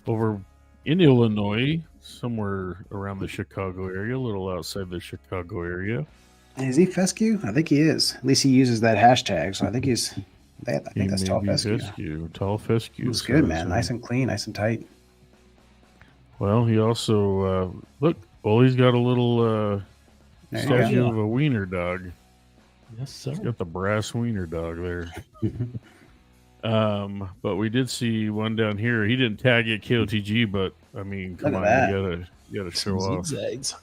over in Illinois, somewhere around the Chicago area, a little outside the Chicago area. Is he fescue? I think he is. At least he uses that hashtag, so I think he's. I think that's tall fescue. Tall fescue. It's good, man. Nice and clean, nice and tight. Well, he also look. Ole's got a little Statue of a wiener dog. Yes, sir. He's got the brass wiener dog there. But we did see one down here. He didn't tag it KOTG, but I mean, come on, you gotta show off zigzags.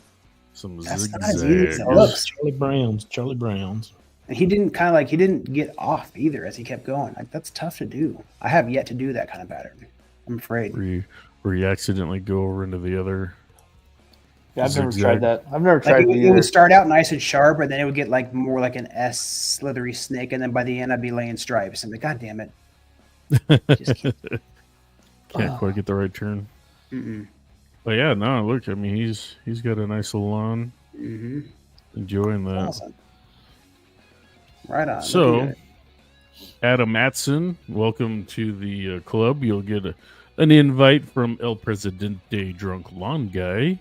some That's zigzags. nice. Charlie Brown's. And he didn't get off either as he kept going. Like, that's tough to do. I have yet to do that kind of pattern. I'm afraid. Where you accidentally go over into the other. Yeah, I've never tried that. I've never tried it. It would start out nice and sharp, and then it would get like more like an S slithery snake, and then by the end I'd be laying stripes. I'm like, God damn it. Just can't quite get the right turn. Mm-mm. But yeah, no, look, I mean, he's got a nice little lawn. Mm-hmm. Enjoying that. Awesome. Right on. So, Adam Matson, welcome to the club. You'll get an invite from El Presidente Drunk Lawn Guy.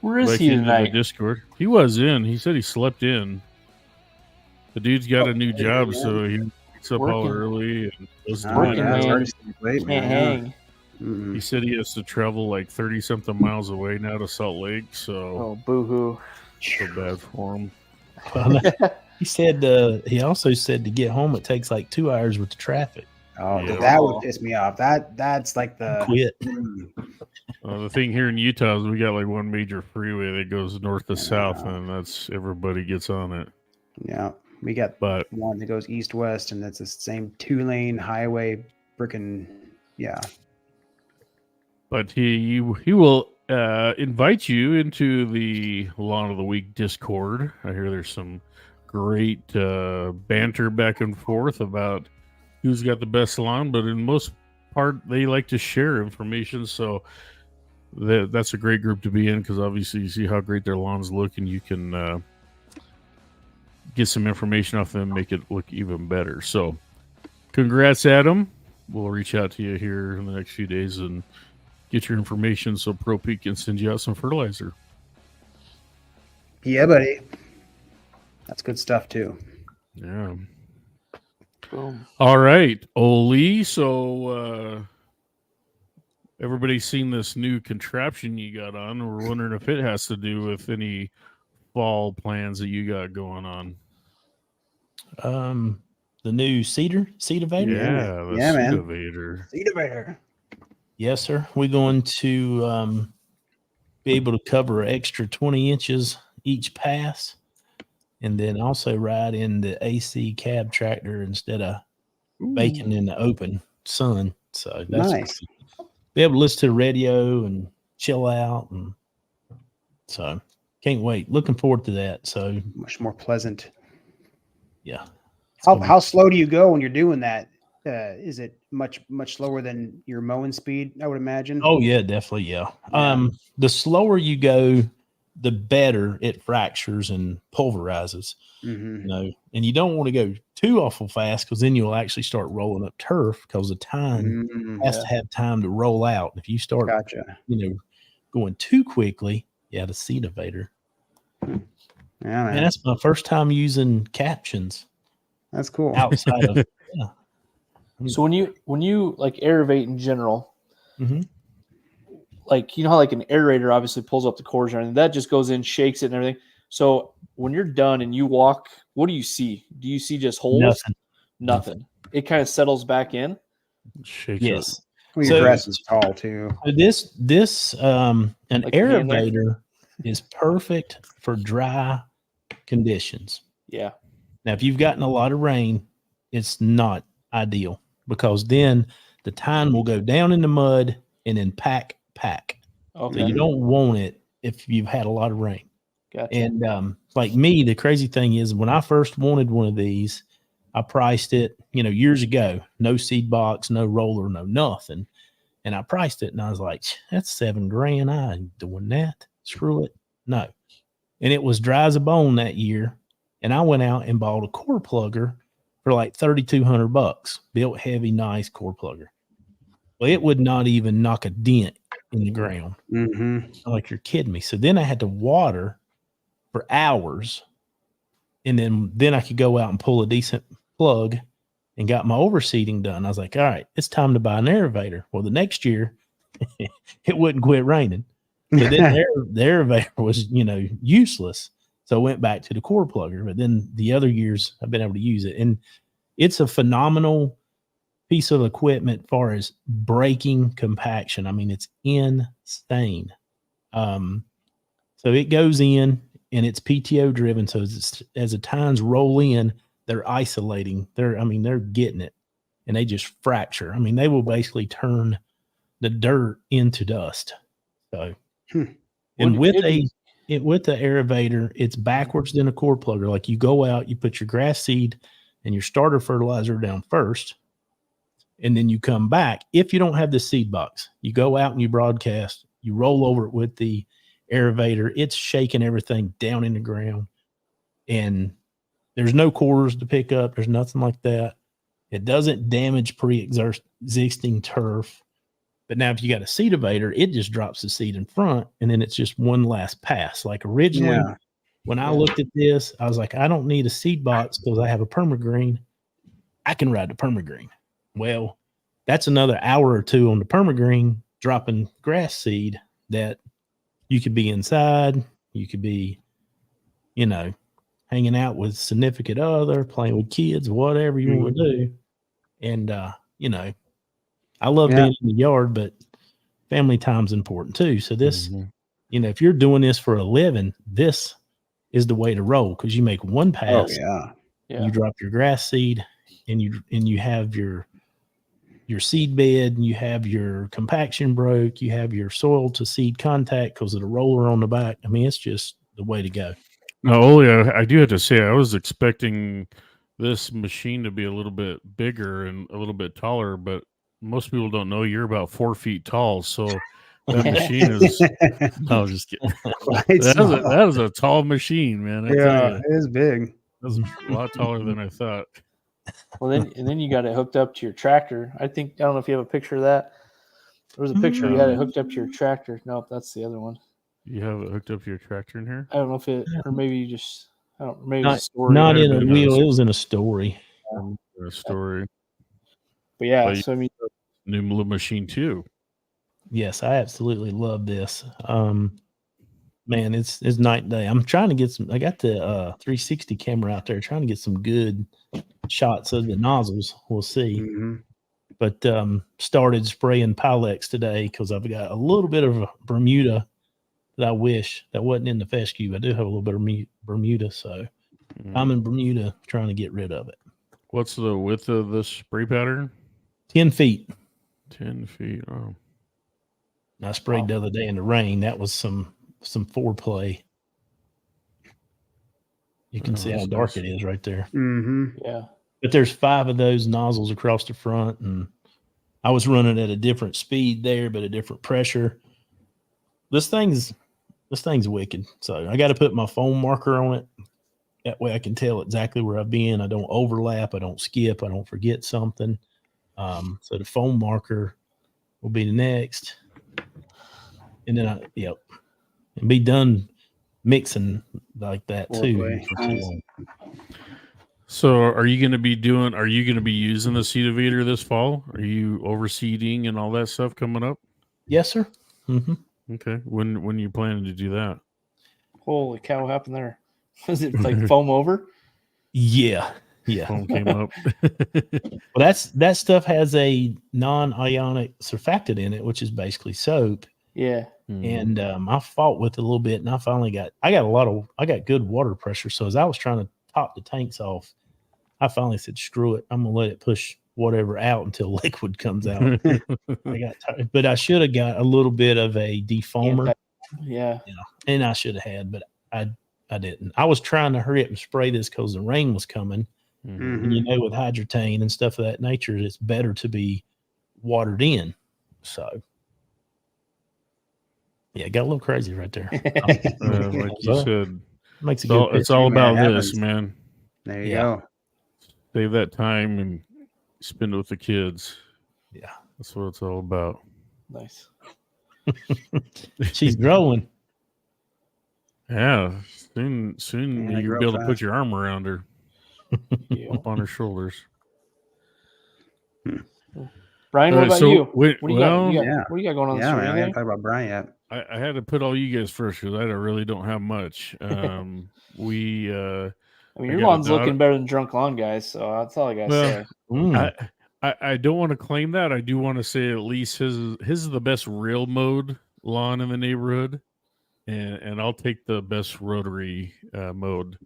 Where is he tonight? The Discord. He was in. He said he slept in. The dude's got a new job, so he wakes up all early and goes to work. Can't hang. He said he has to travel like 30-something miles away now to Salt Lake, so oh, boo-hoo. So bad for him. He said he also said to get home it takes like 2 hours with the traffic. Oh, yeah. That would piss me off. That's like the quit. The thing here in Utah is we got like one major freeway that goes north to south, and that's everybody gets on it. Yeah, we got one that goes east-west, and that's the same 2-lane highway. Freaking yeah. But he will invite you into the Lawn of the Week Discord. I hear there's some great banter back and forth about who's got the best lawn, but in most part they like to share information, so that's a great group to be in, because obviously you see how great their lawns look, and you can get some information off them, make it look even better. So congrats, Adam. We'll reach out to you here in the next few days and get your information so Pro Peak can send you out some fertilizer. Yeah, buddy. That's good stuff too. Yeah. Boom. All right, Olee. So everybody's seen this new contraption you got on. We're wondering if it has to do with any fall plans that you got going on. The new seedivator. Yeah, seedivator. Seedivator. Yes, sir. We're going to be able to cover an extra 20 inches each pass, and then also ride in the AC cab tractor instead of baking in the open sun. So that's nice. Be able to listen to the radio and chill out, and so can't wait. Looking forward to that. So much more pleasant. Yeah. How slow do you go when you're doing that? Is it much slower than your mowing speed, I would imagine? Oh yeah, definitely. Yeah. The slower you go, the better it fractures and pulverizes. Mm-hmm. You know, and you don't want to go too awful fast, because then you'll actually start rolling up turf, because the tine has to have time to roll out. If you start, going too quickly, the seedivator. Yeah, man. And that's my first time using captions. That's cool. Outside of So when you like aerate in general, like, you know how like an aerator obviously pulls up the cores and that just goes in, shakes it and everything. So when you're done and you walk, what do you see? Do you see just holes? Nothing. It kind of settles back in. Shakes yes. Well, your grass is tall too. This an like aerator is perfect for dry conditions. Yeah. Now, if you've gotten a lot of rain, it's not ideal, because then the tine will go down in the mud and then pack. Okay. So you don't want it if you've had a lot of rain. Gotcha. And like me, the crazy thing is, when I first wanted one of these, I priced it, years ago, no seed box, no roller, no nothing. And I priced it and I was like, that's $7,000. I ain't doing that. Screw it. No. And it was dry as a bone that year. And I went out and bought a core plugger for like $3,200, built heavy, nice core plugger. Well, it would not even knock a dent in the ground. Mm-hmm. Like, you're kidding me. So then I had to water for hours, and then I could go out and pull a decent plug and got my overseeding done. I was like, all right, it's time to buy an aerator. Well, the next year it wouldn't quit raining. So then the aerator was, useless. So I went back to the core plugger, but then the other years I've been able to use it. And it's a phenomenal piece of equipment as far as braking compaction. I mean, it's insane. So it goes in and it's PTO driven. So as the tines roll in, they're isolating. They're getting it and they just fracture. I mean, they will basically turn the dirt into dust. So, and with the aerator, it's backwards than a core plugger. Like you go out, you put your grass seed and your starter fertilizer down first, and then you come back. If you don't have the seed box, you go out and you broadcast, you roll over it with the aerator. It's shaking everything down in the ground, and there's no cores to pick up. There's nothing like that. It doesn't damage pre-existing turf. But now if you got a seed evator, it just drops the seed in front, and then it's just one last pass. Like originally, when I looked at this, I was like, I don't need a seed box because I have a permagreen. I can ride the permagreen. Well, that's another hour or two on the permagreen dropping grass seed that you could be inside. You could be, hanging out with significant other, playing with kids, whatever you want to do. And, I love being in the yard, but family time's important too. So this, if you're doing this for a living, this is the way to roll because you make one pass. You drop your grass seed, and you have your seed bed, and you have your compaction broke, you have your soil to seed contact because of the roller on the back. I mean, it's just the way to go. Now, Olee, I do have to say, I was expecting this machine to be a little bit bigger and a little bit taller, but most people don't know you're about 4 feet tall. So that machine is, I was just kidding. That is a tall machine, man. It is big. That's a lot taller than I thought. Well, then you got it hooked up to your tractor. I don't know if you have a picture of that. There was a picture you had it hooked up to your tractor. Nope, that's the other one. You have it hooked up to your tractor in here? I don't know if it, or maybe you just, I don't. Maybe not, it's a story. Not in a wheel. It was in a story. A story. But yeah, but so I mean, new little machine too. Yes, I absolutely love this. Man, it's night and day. I'm trying to get some. I got the 360 camera out there, trying to get some good shots of the nozzles. We'll see. But started spraying Pylex today because I've got a little bit of a Bermuda that I wish that wasn't in the fescue. I do have a little bit of Bermuda, so I'm in Bermuda trying to get rid of it. What's the width of this spray pattern? 10 feet. 10 feet. Oh. I sprayed the other day in the rain. That was some foreplay. You can see how dark it is right there. Yeah. But there's 5 of those nozzles across the front, and I was running at a different speed there, but a different pressure. This thing's wicked. So I got to put my foam marker on it. That way I can tell exactly where I've been. I don't overlap. I don't skip. I don't forget something. So the foam marker will be the next. And then and be done mixing like that too. So are you going to be using the seed evator this fall? Are you overseeding and all that stuff coming up? Yes, sir. Okay. When are you planning to do that? Holy cow, what happened there? Was it like foam over? Yeah. Foam came up. Well, that stuff has a non-ionic surfactant in it, which is basically soap. Yeah. And I fought with it a little bit, and I got good water pressure. So as I was trying to top the tanks off, I finally said, screw it. I'm gonna let it push whatever out until liquid comes out. I got tired, but I should have got a little bit of a defoamer. Yeah. And I should have had, but I didn't. I was trying to hurry up and spray this because the rain was coming. And with hydrotane and stuff of that nature, it's better to be watered in. So yeah, it got a little crazy right there. Like you said, makes it's all about this, man. There you go. Save that time and spend it with the kids. Yeah, that's what it's all about. Nice. She's growing. Yeah, soon you'll be able to put your arm around her, up on her shoulders. Brian, what about you? What do you got going on this week? I haven't talked about Brian yet. I had to put all you guys first because I really don't have much. I mean, your lawn's looking better than Drunk Lawn Guys, so that's all I gotta say. I don't want to claim that. I do want to say at least his is the best real mowed lawn in the neighborhood, and I'll take the best rotary mowed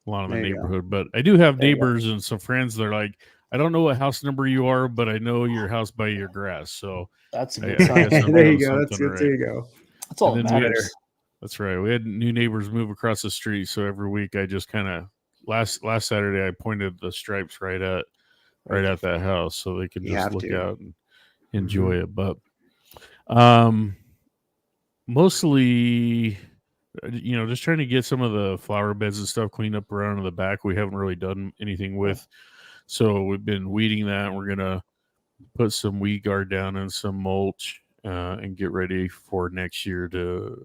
lawn in the neighborhood. But I do have neighbors and some friends that are like, I don't know what house number you are, but I know your house by your grass. So that's a good sign. There you go. That's good. There you go. That's all that matters. That's right. We had new neighbors move across the street, so every week I just kind of last Saturday I pointed the stripes right at that house so they can just look out and enjoy it. But mostly, just trying to get some of the flower beds and stuff cleaned up around in the back. We haven't really done anything with, so we've been weeding that. We're gonna put some weed guard down and some mulch and get ready for next year to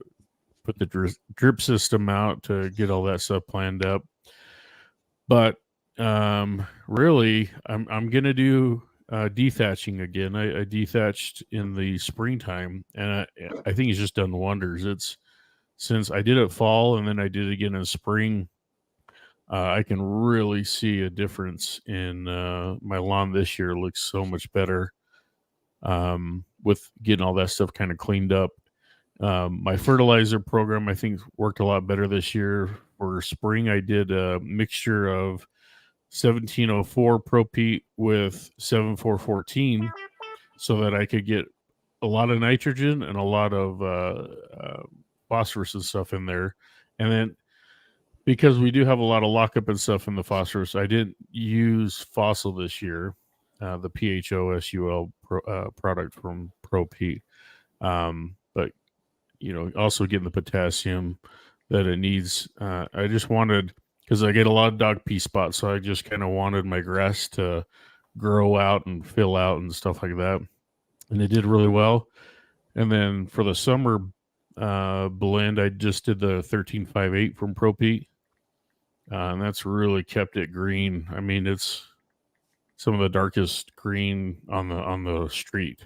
put the drip system out to get all that stuff planned up. But really, I'm gonna do dethatching again. I dethatched in the springtime, and I think it's just done wonders. It's since I did it fall and then I did it again in spring. I can really see a difference in my lawn this year. It looks so much better with getting all that stuff kind of cleaned up. My fertilizer program, I think, worked a lot better this year. For spring, I did a mixture of 1704 Pro-Pete with 7414 so that I could get a lot of nitrogen and a lot of phosphorus and stuff in there. And then because we do have a lot of lockup and stuff in the phosphorus, I didn't use fossil this year, the PHOSUL product from Pro-Pete. But, also getting the potassium that it needs. I just wanted, because I get a lot of dog pee spots, so I just kind of wanted my grass to grow out and fill out and stuff like that. And it did really well. And then for the summer blend, I just did the 1358 from Pro-Pete. And that's really kept it green. I mean, it's some of the darkest green on the street.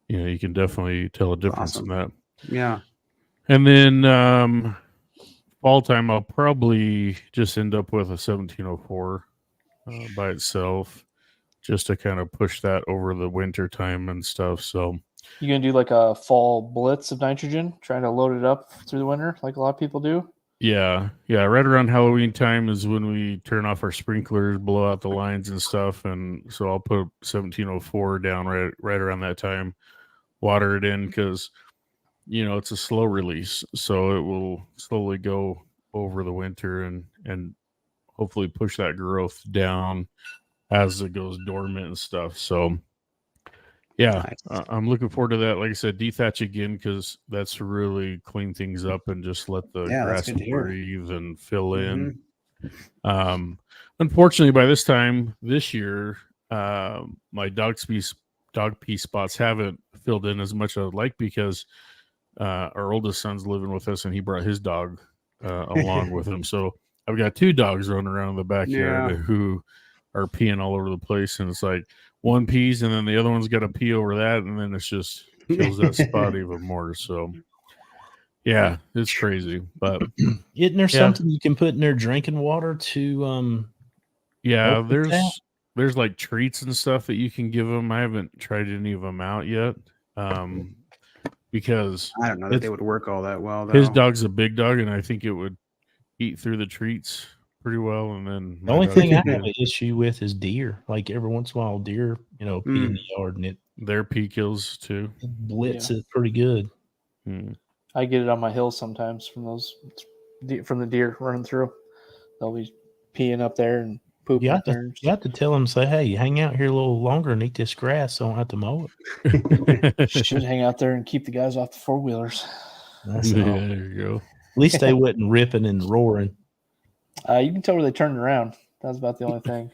You can definitely tell a difference in that. Yeah. And then fall time, I'll probably just end up with a 1704 by itself, just to kind of push that over the winter time and stuff. So you gonna do like a fall blitz of nitrogen, trying to load it up through the winter, like a lot of people do? Yeah. Right around Halloween time is when we turn off our sprinklers, blow out the lines and stuff, and so I'll put 1704 down right around that time, water it in because it's a slow release, so it will slowly go over the winter and hopefully push that growth down as it goes dormant and stuff. So yeah, nice. I'm looking forward to that. Like I said, dethatch again because that's really clean things up and just let the grass breathe and fill in. Unfortunately, by this time this year, my dog pee spots haven't filled in as much as I'd like because our oldest son's living with us and he brought his dog along with him. So I've got two dogs running around in the backyard who are peeing all over the place. And it's like one pees and then the other one's got to pee over that. And then it's just kills that spot even more. So yeah, it's crazy. But isn't there something you can put in their drinking water to there's like treats and stuff that you can give them. I haven't tried any of them out yet. Because I don't know that they would work all that well. Though. His dog's a big dog, and I think it would eat through the treats pretty well. And then the only thing I have an issue with is deer. Like every once in a while, deer, pee in the yard, and their pee kills too. Blitz is pretty good. I get it on my hill sometimes from the deer running through. They'll be peeing up there and pooping up there. You have to tell them, say, hey, hang out here a little longer and eat this grass so I don't have to mow it. Should hang out there and keep the guys off the four-wheelers. There you go. At least they wasn't ripping and roaring. You can tell where they turned around. That's about the only thing.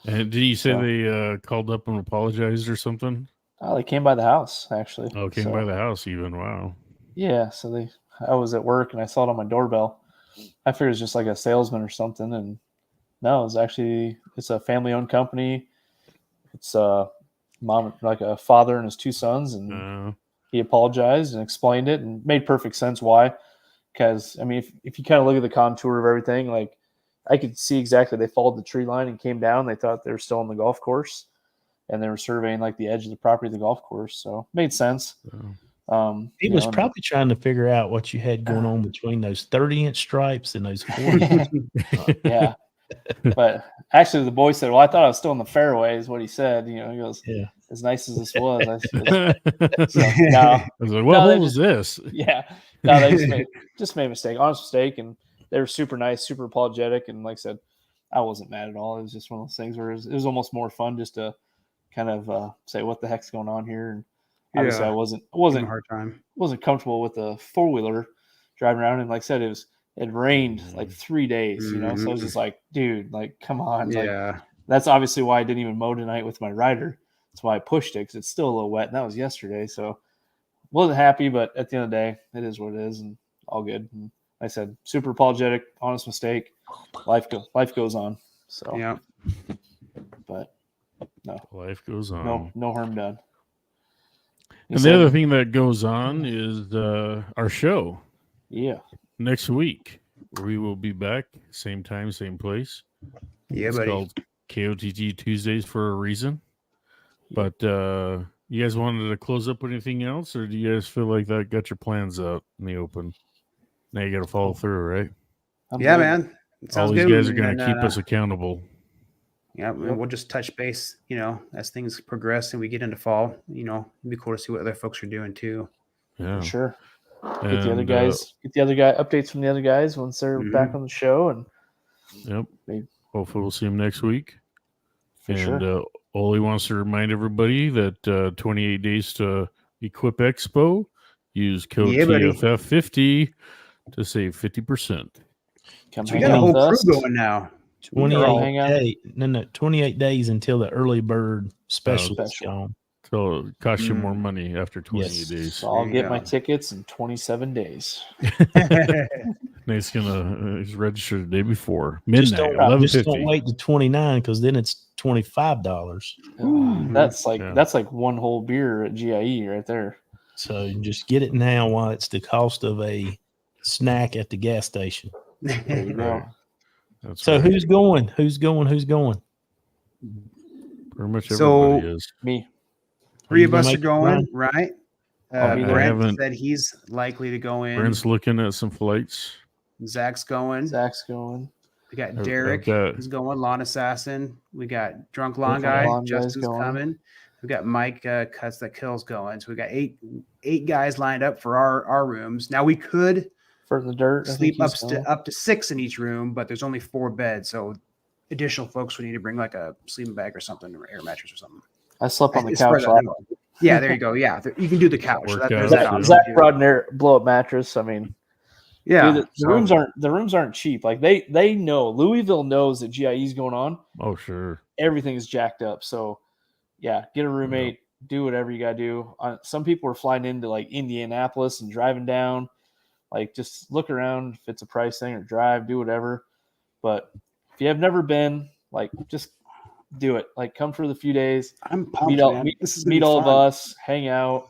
And did you say they called up and apologized or something? Oh, they came by the house, actually. Oh, came by the house even. Wow. Yeah, so I was at work and I saw it on my doorbell. I figured it was just like a salesman or something, and no, it's a family-owned company. It's mom, like a father and his two sons, and he apologized and explained it and made perfect sense why. Because, I mean, if you kind of look at the contour of everything, like I could see exactly they followed the tree line and came down. They thought they were still on the golf course, and they were surveying like the edge of the property of the golf course. So it made sense. He was probably trying to figure out what you had going on between those 30-inch stripes and those 40. Yeah. But actually, the boy said, "Well, I thought I was still in the fairway," is what he said. He goes, "Yeah, as nice as this was." I was like, "What hole was this?" Yeah, no, they just made a mistake, honest mistake, and they were super nice, super apologetic, and like I said, I wasn't mad at all. It was just one of those things where it was almost more fun just to kind of say, "What the heck's going on here?" And obviously, I wasn't a hard time. Wasn't comfortable with the 4-wheeler driving around, and like I said, it rained like 3 days, so I was just like, dude, like, come on. Like, that's obviously why I didn't even mow tonight with my rider. That's why I pushed it, because it's still a little wet, and that was yesterday. So wasn't happy, but at the end of the day, it is what it is, and all good. And like I said, super apologetic, honest mistake. Life goes on. So yeah, but no, life goes on. No harm done. And the other thing that goes on is our show. Yeah. Next week, we will be back, same time, same place. Yeah, it's buddy. Called KOTG Tuesdays for a reason. But you guys wanted to close up with anything else, or do you guys feel like that got your plans out in the open? Now you got to follow through, right? Yeah, man. It sounds all these good. Guys are going to keep us accountable. Yeah, we'll just touch base, as things progress and we get into fall. It'd be cool to see what other folks are doing too. Yeah, for sure. Get the other guys. Get the other guy updates from the other guys once they're back on the show, and hopefully we'll see them next week. For sure. Olee wants to remind everybody that 28 days to Equip Expo. Use code TFF50 to save 50%. We got a whole crew going now. 28 days until the early bird special is gone. So it costs you more money after 28 days. So I'll get my tickets in 27 days. He's registered the day before midnight. Just don't wait to 29 because then it's $25. That's like one whole beer at GIE right there. So just get it now while it's the cost of a snack at the gas station. There you go. So who's going? Who's going? Pretty much everybody is. Me. 3 of us are going, right? Brent said he's likely to go in. Brent's looking at some flights. Zach's going. We got Derek. He's going. Lawn Assassin. We got Drunk Lawn Guy. Justin's coming. We got Mike Cuts That Kills going. So we got eight guys lined up for our rooms. Now we could for the dirt sleep up to 6 in each room, but there's only 4 beds, so additional folks would need to bring like a sleeping bag or something, or air mattress or something. I slept on the couch. Yeah, there you go. Yeah, you can do the couch. Zach brought an blow up mattress. I mean, yeah, dude, the rooms aren't cheap. Like they know, Louisville knows that GIE is going on. Oh sure, everything is jacked up. So yeah, get a roommate, do whatever you gotta do. Some people are flying into like Indianapolis and driving down. Like just look around if it's a price thing, or drive, do whatever. But if you have never been, like just do it. Like come for the few days. I'm pumped, meet all of us, hang out.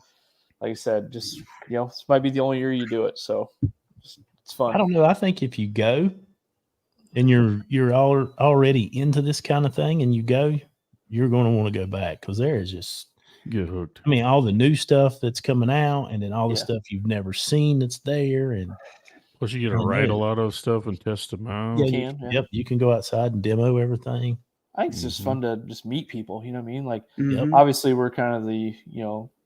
Like I said, just this might be the only year you do it, so it's fun. I don't know. I think if you go and you're already into this kind of thing, and you go, you're going to want to go back because there is just get hooked. I mean, all the new stuff that's coming out, and then all the stuff you've never seen that's there, and plus you get to ride a lot of stuff and test them out. Yep, you can go outside and demo everything. I think it's just fun to just meet people. You know what I mean? Like, obviously we're kind of the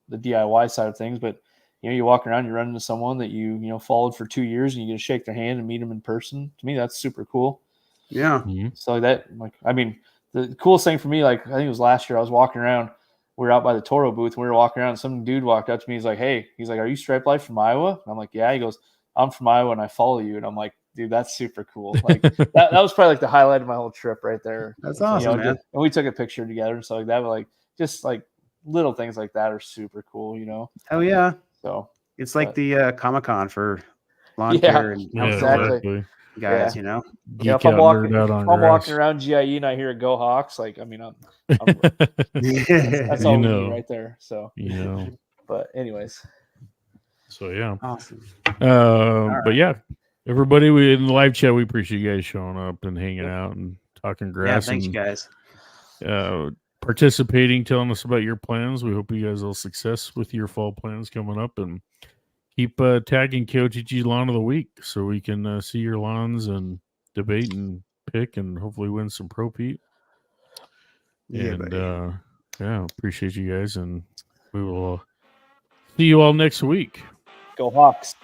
the DIY side of things, but you walk around, you run into someone that you followed for 2 years, and you get to shake their hand and meet them in person. To me, that's super cool. Yeah. Mm-hmm. So the coolest thing for me, like I think it was last year, I was walking around. We were out by the Toro booth. And we were walking around. And some dude walked up to me. He's like, "Hey," he's like, "Are you Stripe Life from Iowa?" And I'm like, "Yeah." He goes, "I'm from Iowa and I follow you." And I'm like, "Dude, that's super cool." Like that was probably like the highlight of my whole trip right there. That's awesome, man. And we took a picture together and stuff like that. But like just like little things like that are super cool. Hell yeah. So it's like the Comic-Con for lawn care and exactly. Guys, if I'm walking around GIE and I hear a Go Hawks, like, I mean, that's all we need right there. So, but anyways, So yeah, awesome. But yeah, everybody in the live chat, we appreciate you guys showing up and hanging out and talking grass. Yeah, thanks, and, guys. Participating, telling us about your plans. We hope you guys all success with your fall plans coming up, and keep tagging KOTG Lawn of the Week so we can see your lawns and debate and pick and hopefully win some Pro Pete. Yeah, and buddy. Yeah, appreciate you guys, and we will see you all next week. Go Hawks.